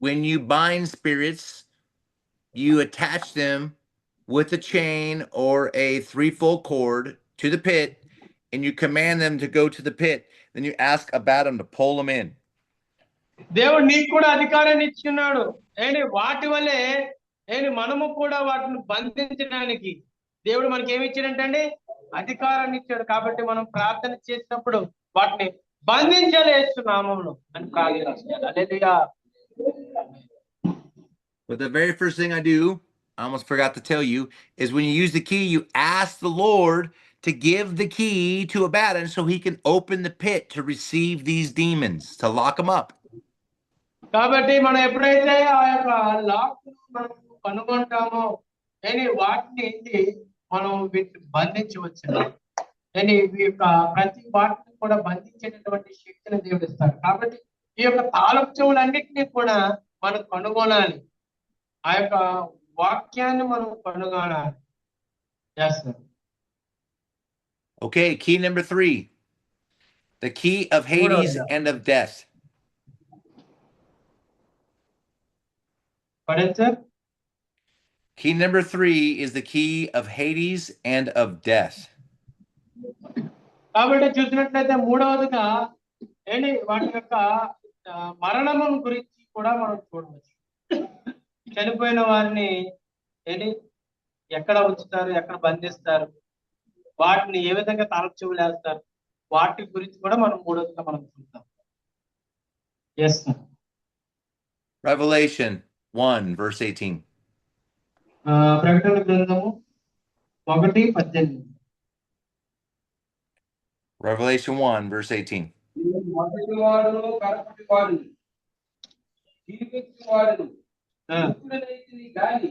When you bind spirits, you attach them with a chain or a 3-fold cord to the pit, and you command them to go to the pit. Then you ask Abaddon to pull them in. దేవుడు నీకు కూడా అధికారాన్ని ఇచ్చున్నాడు. వాటి వల్లే మనము కూడా వాటిని బంధించడానికి దేవుడు మనకి ఏమి ఇచ్చాడంటే అధికారాన్ని ఇచ్చాడు. కాబట్టి మనం ప్రార్థన చేసినప్పుడు వాటిని బంధించాలి యేసు నామములో అని ప్రార్థించాలి. హల్లెలూయా. But the very first thing I do, I almost forgot to tell you, is when you use the key, you ask the Lord to give the key to Abaddon so he can open the pit to receive these demons, to lock them up. కాబట్టి మనం ఎప్పుడైతే ఆ యొక్క లాక్ మనం కనుగొంటామో వాటిని మనం వీటిని బంధించవచ్చు. ప్రతి వాటిని కూడా బంధించేటటువంటి శక్తిని దేవుడు ఇస్తాడు. కాబట్టి ఈ యొక్క తాళపు చెవులన్నిటినీ కూడా మనం కనుగొనాలి. ఆ యొక్క వాక్యాన్ని మనం కనుగొనాలి. Yes, sir. Okay, key number 3. The key of Hades and of death. Pardon, sir? Key number 3 is the key of Hades and of death. కాబట్టి చూసినట్లయితే మూడవదిగా వాటి యొక్క మరణము గురించి కూడా మనం చూడవచ్చు. చనిపోయిన వారిని ఎక్కడ ఉంచుతారు, ఎక్కడ బంధిస్తారు, వాటిని ఏ విధంగా తాళపు చెవులు వేస్తారు, వాటి గురించి కూడా మనం మూడవదిగా మనం చూద్దాం. Yes, sir. Revelation 1 verse 18. ప్రకటన గ్రంథము 1:18. Revelation 1 verse 18. మొదటి వాడును కడపటి వాడును జీవించిన వాడును మృతుడనైతిని గాని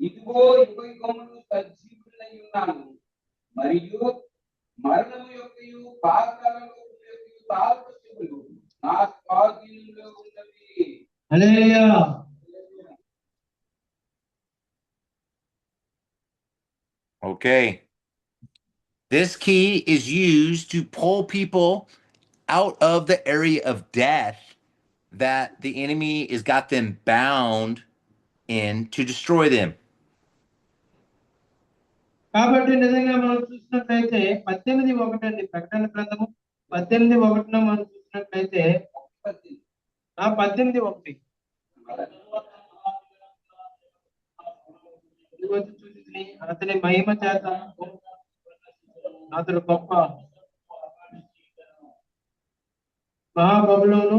ఇదిగో యుగములు సజీవుడనై ఉన్నాను మరియు మరణము యొక్కయు పాతాళము యొక్కయు తాళపత్రములు నా స్వాధీనంలో ఉన్నవి. హల్లెలూయా. Okay. This key is used to pull people out of the area of death that the enemy has got them bound in to destroy them. కాబట్టి నిజంగా మనం చూసినట్లయితే 18:1 అండి, ప్రకటన గ్రంథము 18:1 మనం చూసినట్లయితే 18:1 చూసి అతని మహిమ చేత అతడు గొప్ప మహాబబులోను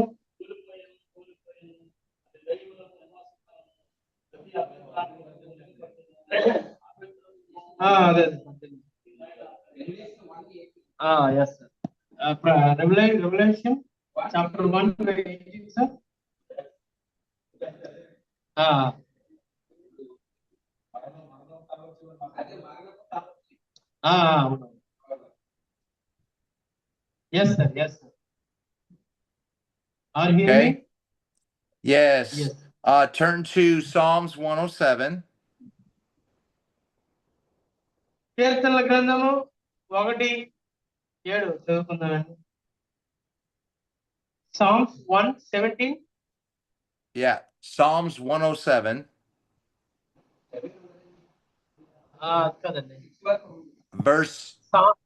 అదే yes sir. Revelation chapter 1 sir. Yes sir, yes sir. Are you hearing me? Yes. Yes. Turn to Psalms 107. కీర్తనల గ్రంథము 1:7 చదువుకుందామండి. Psalms 1:17. Yeah, Psalms 107. కదండి. Verse Psalms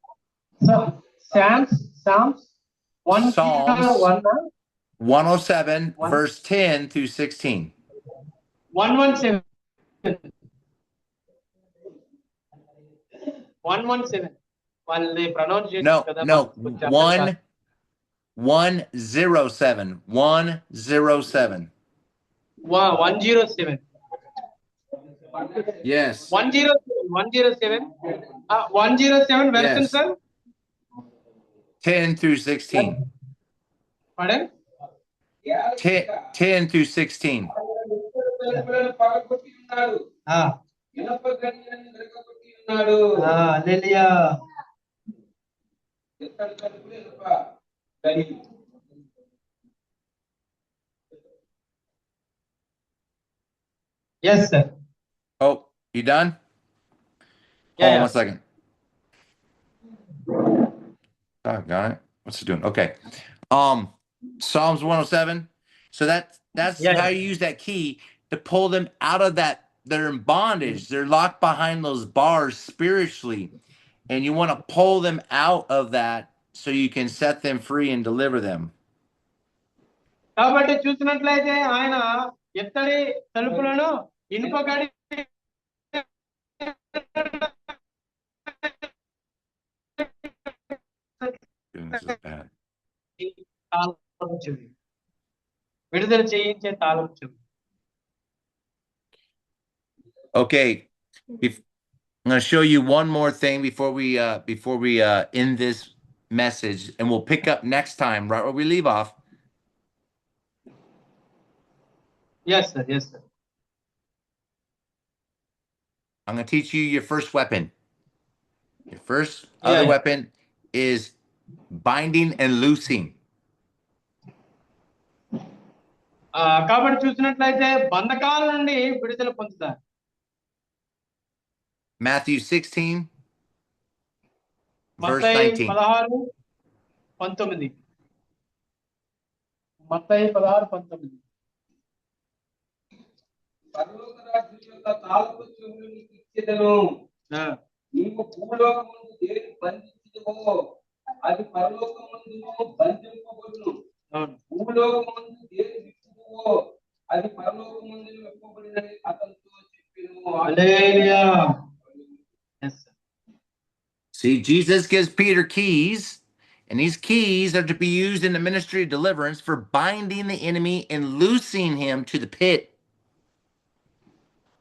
107, verse 10 through 16. 117. 117. వాళ్ళని ప్రొనౌన్స్ చేసి కదా. No, 107. 107. 107. Yes. 107. 107 version, Yes. sir. 10 through 16. Pardon? 10 through 16. Hallelujah. Yes sir. Oh, you done? Yeah, Hold on 1 second. Oh, got it. What's it doing? Okay. Psalms 107. So that's Yeah, how you use that key to pull them out of that. They're in bondage. They're locked behind those bars spiritually. And you want to pull them out of that so you can set them free and deliver them. కాబట్టి చూసినట్లయితే ఆయన ఎత్తడి తలుపులను ఇనుప గడి విడుదల చేయించే తాళం చెవి. Okay. I'm going to show you one more thing before we end this message, and we'll pick up next time right where we leave off. Yes sir, yes sir. I'm going to teach you your first weapon. Your first other weapon is binding and loosing. కాబట్టి చూసినట్లయితే బంధకాల నుండి విడుదల పొందుతారు. Matthew 16, verse మత్తయి 19. 16:19. మత్తయి 16:19. పరలోక రాజ్యం యొక్క తాళపు చెవులు నీకు ఇచ్చెదను. నీవు భూలోకమందు దేని బంధించుదువో అది పరలోకమందును బంధింపబడును. భూలోకమందు దేని విప్పుదువో అది పరలోకమందును విప్పబడినని అతనితో చెప్పెను. హల్లెలూయా. Yes sir. See, Jesus gives Peter keys, and these keys are to be used in the ministry of deliverance for binding the enemy and loosing him to the pit.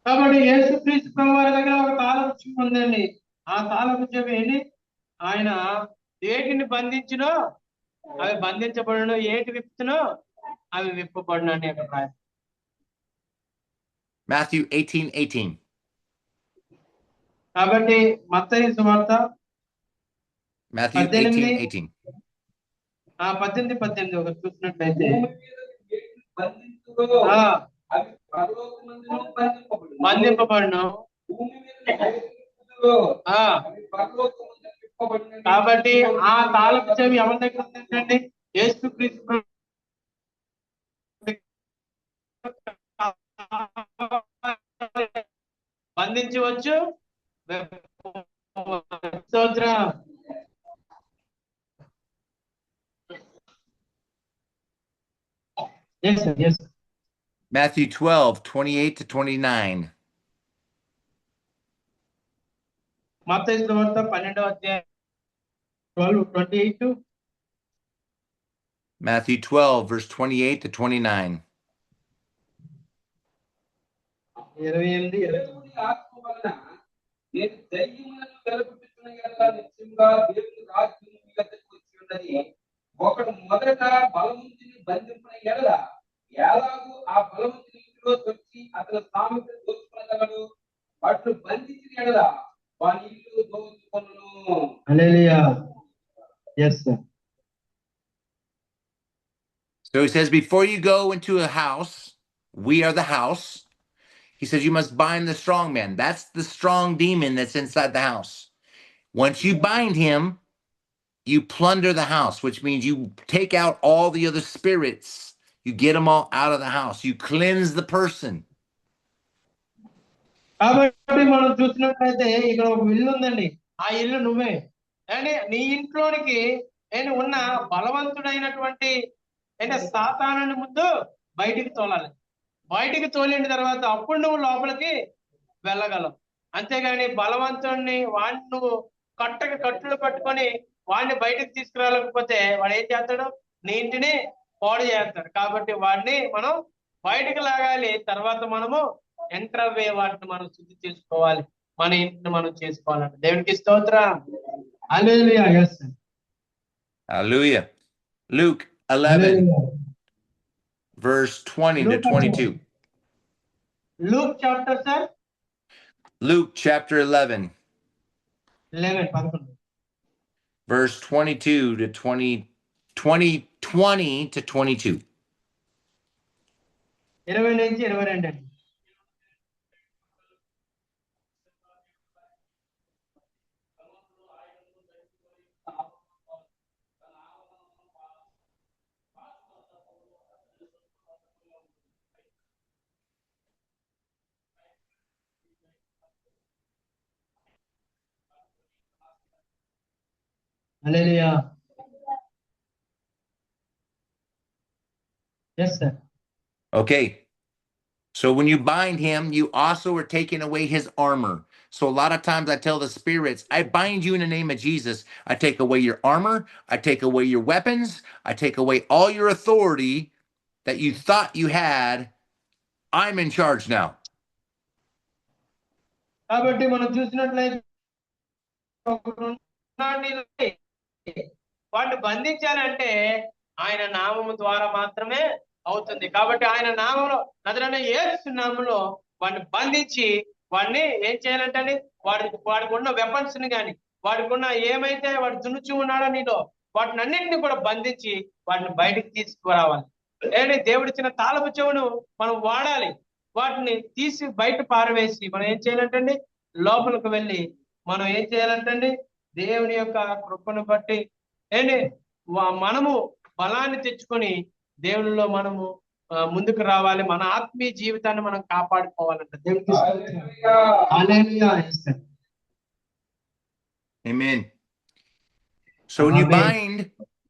కాబట్టి యేసుక్రీస్తు ప్రభువారి దగ్గర ఒక తాళపు చెవి ఉందండి. ఆ తాళపు చెవి ఆయన వేటిని బంధించినో అవి బంధించబడును, ఏటి విప్పుతును అవి విప్పబడును అని అక్కడ రాయి. Matthew 18:18. కాబట్టి మత్తయి సువార్త Matthew 18:18. 18 ఒకటి చూసినట్లయితే బంధించుకో, ఆ, అవి పరలోకమందును బంధింపబడును. బంధింపబడును. భూమి మీద విప్పుదురో, ఆ, అవి పరలోకమందును విప్పబడును. కాబట్టి ఆ తాళపు చెవి ఎవరి దగ్గర ఉంది ఏంటంటే యేసుక్రీస్తు ప్రభు బంధించవచ్చు. స్తోత్రం. Yes, sir. Yes, sir. Matthew 12:28-29. మత్తయి సువార్త 12వ అధ్యాయం 12:28. Matthew 12, verse 28-29. 28, 20. దేవుని ఆత్మ వలన నేను దయ్యములను వెలుగుతున్న యెడల నిశ్చయముగా దేవుని రాజ్యం మీ వద్దకు వచ్చి ఉన్నది. ఒకడు మొదట బలవంతుని బంధించిన యెడల ఎలాగూ ఆ బలవంతుని ఇంటిలో వచ్చి అతని సామెతను దోచుకొనగలడు. వాటిని బంధించిన యెడల వాని ఇల్లు దోచుకొనును. Hallelujah. Yes, sir. So he says, before you go into a house, we are the house. He says, you must bind the strong man. That's the strong demon that's inside the house. Once you bind him, you plunder the house, which means you take out all the other spirits. You get them all out of the house. You cleanse the person. కాబట్టి మనం చూసినట్లయితే ఇక్కడ ఒక ఇల్లు ఉందండి. ఆ ఇల్లు నువ్వే. అంటే నీ ఇంట్లోనికి నేను ఉన్న బలవంతుడైనటువంటి సాతానుని ముందు బయటికి తోలాలి. బయటికి తోలిన తర్వాత అప్పుడు నువ్వు లోపలికి వెళ్ళగలవు. అంతేగాని బలవంతుడిని వాడిని నువ్వు కట్టులు కట్టుకొని వాడిని బయటకు తీసుకురాలేకపోతే వాడు ఏం చేస్తాడు? నీ ఇంటిని పాడు చేస్తాడు. కాబట్టి వాడిని మనం బయటకు లాగాలి. తర్వాత మనము ఎంటర్ అవే వాటిని మనం శుద్ధి చేసుకోవాలి. మన ఇంటిని మనం చేసుకోవాలంటే దేవునికి స్తోత్రం. హల్లెలూయా. yes sir. Hallelujah. Luke 11, verse 20-22. Luke chapter, sir? Luke chapter 11. 11. Verse 20-22. 20 నుంచి 22 అండి. Hallelujah. Yes, sir. Okay. So when you bind him, you also are taking away his armor. So a lot of times I tell the spirits, I bind you in the name of Jesus. I take away your armor. I take away your weapons. I take away all your authority that you thought you had. I'm in charge now. కాబట్టి మనం చూసినట్లయితే వాడిని బంధించాలంటే ఆయన నామము ద్వారా మాత్రమే అవుతుంది. కాబట్టి ఆయన నామంలో నజరైన యేసు నామంలో వాడిని బంధించి వాడిని ఏం చేయాలంటే వాడికి ఉన్న వెపన్స్ ని కానీ వాడికి ఉన్న ఏమైతే వాడు దున్నుచు ఉన్నాడో నీలో వాటిని అన్నింటినీ కూడా బంధించి వాటిని బయటికి తీసుకురావాలి. ఏంటి దేవుడిచ్చిన తాళపు చెవును మనం వాడాలి. వాటిని తీసి బయట పారవేసి మనం ఏం చేయాలంటే లోపలికి వెళ్ళి మనం ఏం చేయాలంటే దేవుని యొక్క కృపను బట్టి ఏంటి మనము బలాన్ని తెచ్చుకొని దేవునిలో మనము ముందుకు రావాలి. మన ఆత్మీయ జీవితాన్ని మనం కాపాడుకోవాలంట. దేవునికి Amen. So when you bind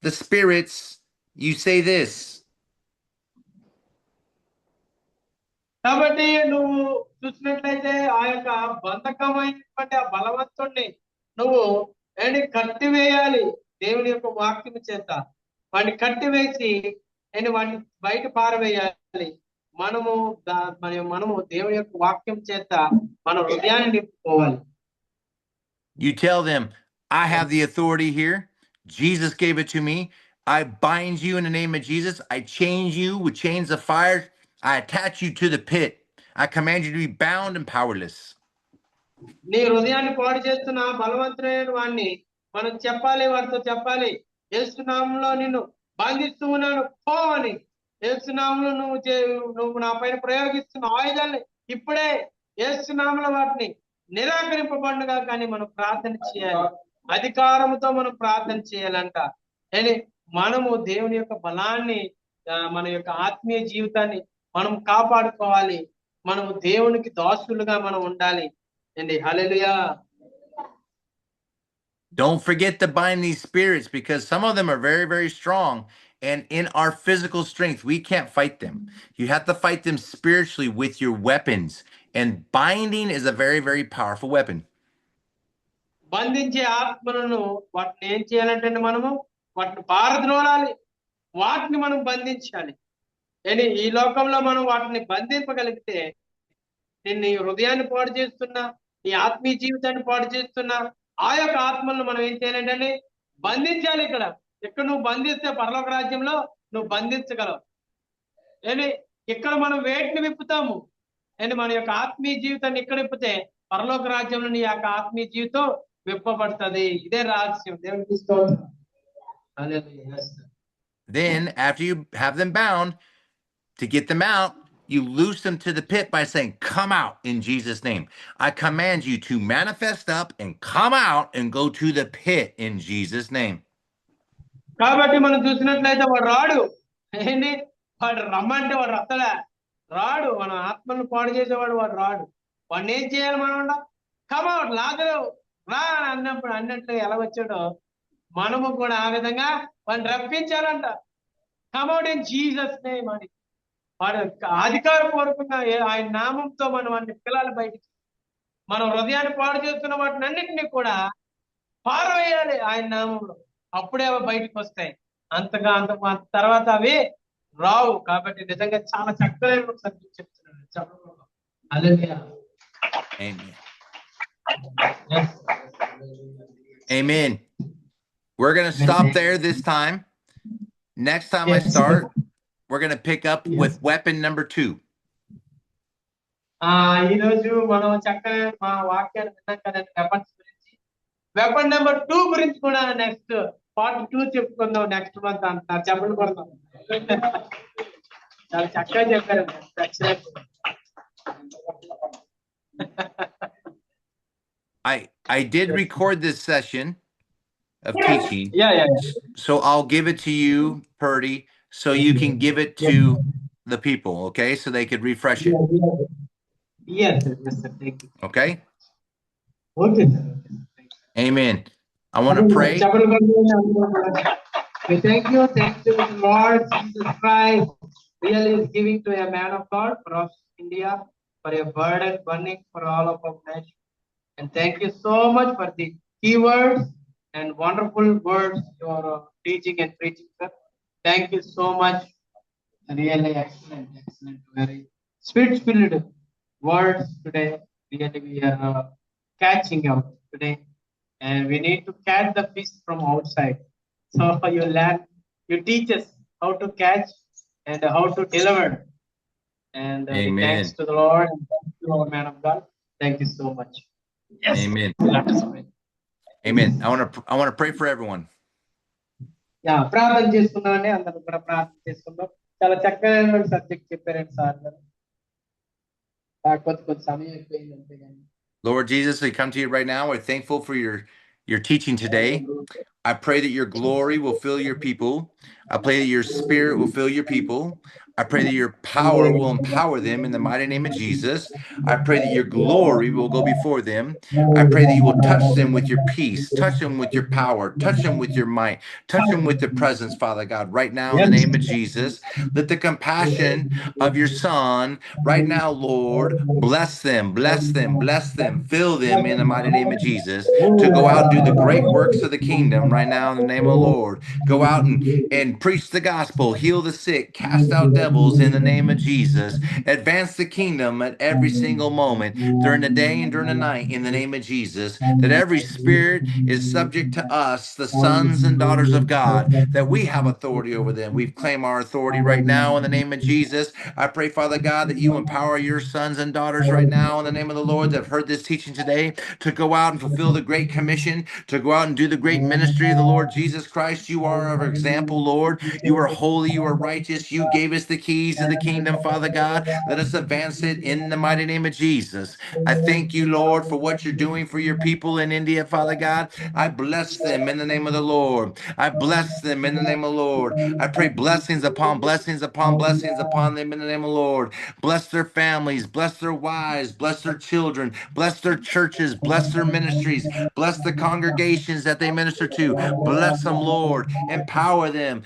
the spirits, you say this. కాబట్టి నువ్వు చూసినట్లయితే ఆ యొక్క బంధకమైనటువంటి ఆ బలవంతుణ్ణి నువ్వు ఏంటి కట్టివేయాలి. దేవుని యొక్క వాక్యం చేత వాడిని కట్టివేసి వాడిని బయట పారవేయాలి. మనము దేవుని యొక్క వాక్యం చేత మన హృదయాన్ని నింపుకోవాలి. You tell them, I have the authority here. Jesus gave it to me. I bind you in the name of Jesus. I chain you with chains of fire. I attach you to the pit. I command you to be bound and powerless. నీ హృదయాన్ని పాడు చేస్తున్న బలవంతుడైన వాడిని మనం చెప్పాలి, వాడితో చెప్పాలి, యేసునామంలో నిన్ను బంధిస్తూ ఉన్నాను పో అని. యేసునామంలో నువ్వు నా పైన ప్రయోగిస్తున్న ఆయుధాన్ని ఇప్పుడే యేసునామంలో వాటిని నిరాకరింపబడుగా. కానీ మనం ప్రార్థన చేయాలి, అధికారంతో మనం ప్రార్థన చేయాలంట. మనము దేవుని యొక్క బలాన్ని, మన యొక్క ఆత్మీయ జీవితాన్ని మనం కాపాడుకోవాలి. మనము దేవునికి దాసులుగా మనం ఉండాలి. Hallelujah. Don't forget to bind these spirits, because some of them are very, very strong. And in our physical strength, we can't fight them. You have to fight them spiritually with your weapons. And binding is a very, very powerful weapon. బంధించే ఆత్మలను వాటిని ఏం చేయాలంటే మనము వాటిని పారద్రోలాలి, వాటిని మనం బంధించాలి. ఈ లోకంలో మనం వాటిని బంధింపగలిగితే నిన్ను హృదయాన్ని పాడు చేస్తున్నా, నీ ఆత్మీయ జీవితాన్ని పాడు చేస్తున్నా ఆ యొక్క ఆత్మలను మనం ఏం చేయాలంటే బంధించాలి. ఇక్కడ నువ్వు బంధిస్తే పరలోక రాజ్యంలో నువ్వు బంధించగలవు. ఇక్కడ మనం వేటిని విప్పుతాము, మన యొక్క ఆత్మీయ జీవితాన్ని ఇక్కడ విప్పితే పరలోక రాజ్యంలో నీ యొక్క ఆత్మీయ జీవితం విప్పబడుతుంది. ఇదే రహస్యం. దేవునికి స్తోత్రం. Then after you have them bound, to get them out, you loose them to the pit by saying, come out in Jesus' name. I command you to manifest up and come out and go to the pit in Jesus' name. కాబట్టి మనం చూసినట్లయితే వాడు రాడు. వాడు రమ్మంటే వాడు రత్తడా రాడు. మన ఆత్మను పాడు చేసేవాడు వాడు రాడు. వాడిని ఏం చేయాలి? మనం కమ్ అవుట్, లాగరు రా అన్నట్లు ఎలా వచ్చాడో మనము కూడా ఆ విధంగా వాడిని రప్పించాలంట. Come out in Jesus name అని వాడు అధికారపూర్వకంగా ఆయన నామంతో మనం వాడిని పిల్లలు బయటికి, మనం హృదయాన్ని పాడు చేస్తున్న వాటిని అన్నింటినీ కూడా పారవేయాలి ఆయన నామంలో. అప్పుడే అవి బయటకు వస్తాయి. అంత తర్వాత అవి రావు. కాబట్టి నిజంగా చాలా చక్కగా సబ్జెక్ట్ చెప్తున్నాడు. హల్లెలూయా. Amen. We're going to stop there this time. Next time I start, we're going to pick up with weapon number 2. ఈ రోజు మనం చక్కగా మా వాక్యాన్ని విన్నాం కదండి వెపన్స్ గురించి. వెపన్ నెంబర్ 2 గురించి కూడా నెక్స్ట్ పార్ట్ 2 చెప్పుకుందాం నెక్స్ట్ మంత్ అంటారు. చెప్పండి కొడతాం. చాలా చక్కగా చెప్పారు. I did record this session of teaching. Yeah. So I'll give it to you, Purdy, so you can give it to the people, okay? So they could refresh it. Yes, sir. Thank you. Okay? Okay, sir. Amen. I want to pray. Thank you, Lord Jesus Christ. Really is giving to a man of God from India for a burden burning for all of our nation. And thank you so much for the keywords and wonderful words you are teaching and preaching, sir. Thank you so much. Really excellent. Very spirit-filled words today. Really we are catching out today. And we need to catch the fish from outside. So you teach us how to catch and how to deliver. And thanks to the Lord and thanks to our man of God. Thank you so much. Yes. Amen. Let us pray. Amen. I want to pray for everyone. Yeah, ప్రార్థన చేసుకుందామండి. అందరూ కూడా ప్రార్థన చేసుకుందాం. చాలా చక్కగా సబ్జెక్ట్ చెప్పారండి సార్. కొద్ది సమయం అయిపోయింది అంతే కానీ. Lord Jesus, we come to you right now. We're thankful for your teaching today. I pray that your glory will fill your people. I pray that your spirit will fill your people. I pray that your power will empower them in the mighty name of Jesus. I pray that your glory will go before them. I pray that you will touch them with your peace, touch them with your power, touch them with your might, touch them with your presence, Father God, right now in the name of Jesus. Let the compassion of your Son right now, Lord, bless them, fill them in the mighty name of Jesus to go out and do the great works of the kingdom right now in the name of the Lord. Go out and preach the gospel, heal the sick, cast out devils in the name of Jesus. Advance the kingdom at every single moment, during the day and during the night, in the name of Jesus. That every spirit is subject to us, the sons and daughters of God, that we have authority over them. We claim our authority right now in the name of Jesus. I pray, Father God, that you empower your sons and daughters right now in the name of the Lord that have heard this teaching today to go out and fulfill the great commission, to go out and do the great ministry of the Lord Jesus Christ. You are our example, Lord. You are holy, you are righteous. You gave us the keys to the kingdom, Father God. Let us advance it in the mighty name of Jesus. I thank you, Lord, for what you're doing for your people in India, Father God. I bless them in the name of the Lord. I bless them in the name of the Lord. I pray blessings upon blessings upon blessings upon them in the name of the Lord. Bless their families, bless their wives, bless their children, bless their churches, bless their ministries, bless the congregations that they minister to. Bless them, Lord. Empower them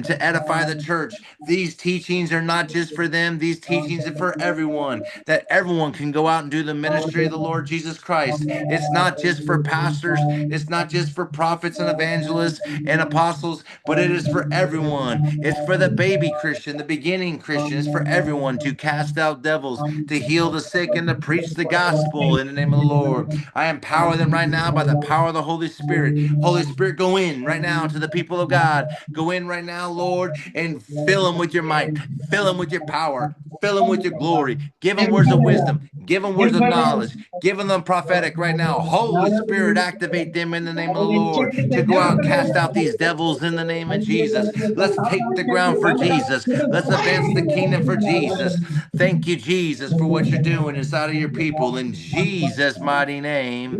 to edify the church. These teachings are not just for them, these teachings are for everyone, that everyone can go out and do the ministry of the Lord Jesus Christ. It's not just for pastors, it's not just for prophets and evangelists and apostles, but it is for everyone. It's for the baby Christian, the beginning Christian. It's for everyone to cast out devils, to heal the sick, and to preach the gospel in the name of the Lord. I empower them right now by the power of the Holy Spirit. Holy Spirit, go in right now to the people of God. Go in right now, Lord, and fill them with your might. Fill them with your power. Fill them with your glory. Give them words of wisdom. Give them words of knowledge. Give them prophetic right now. Holy Spirit, activate them in the name of the Lord to go out and cast out these devils in the name of Jesus. Let's take the ground for Jesus. Let's advance the kingdom for Jesus. Thank you, Jesus, for what you're doing inside of your people. In Jesus' mighty name,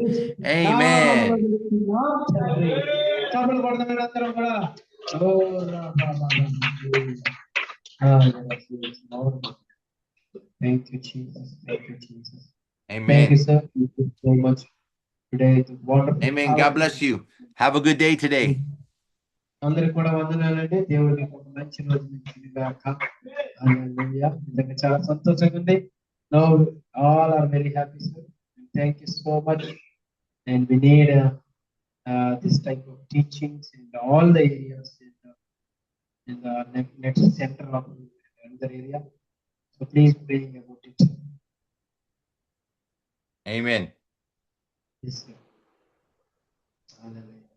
amen. చప్పట్లు కొడతాం అందరం కూడా. ఓ రా బా బా బా. Yes, yes, Lord. Thank you, Jesus. Thank you, Jesus. Thank you, Amen. sir. Thank you so much today. It's wonderful. Amen. God bless you. Have a good day today. అందరికి కూడా వందనాలండి. దేవుడు మీకు ఒక మంచి రోజు ఇచ్చింది గాక. హల్లెలూయా. నిజంగా చాలా సంతోషంగా ఉంది. Now all are very happy, sir. Thank you so much. And we need this type of teachings in all the areas in the next center of another area. So please pray about it. Amen. Yes, sir. Hallelujah.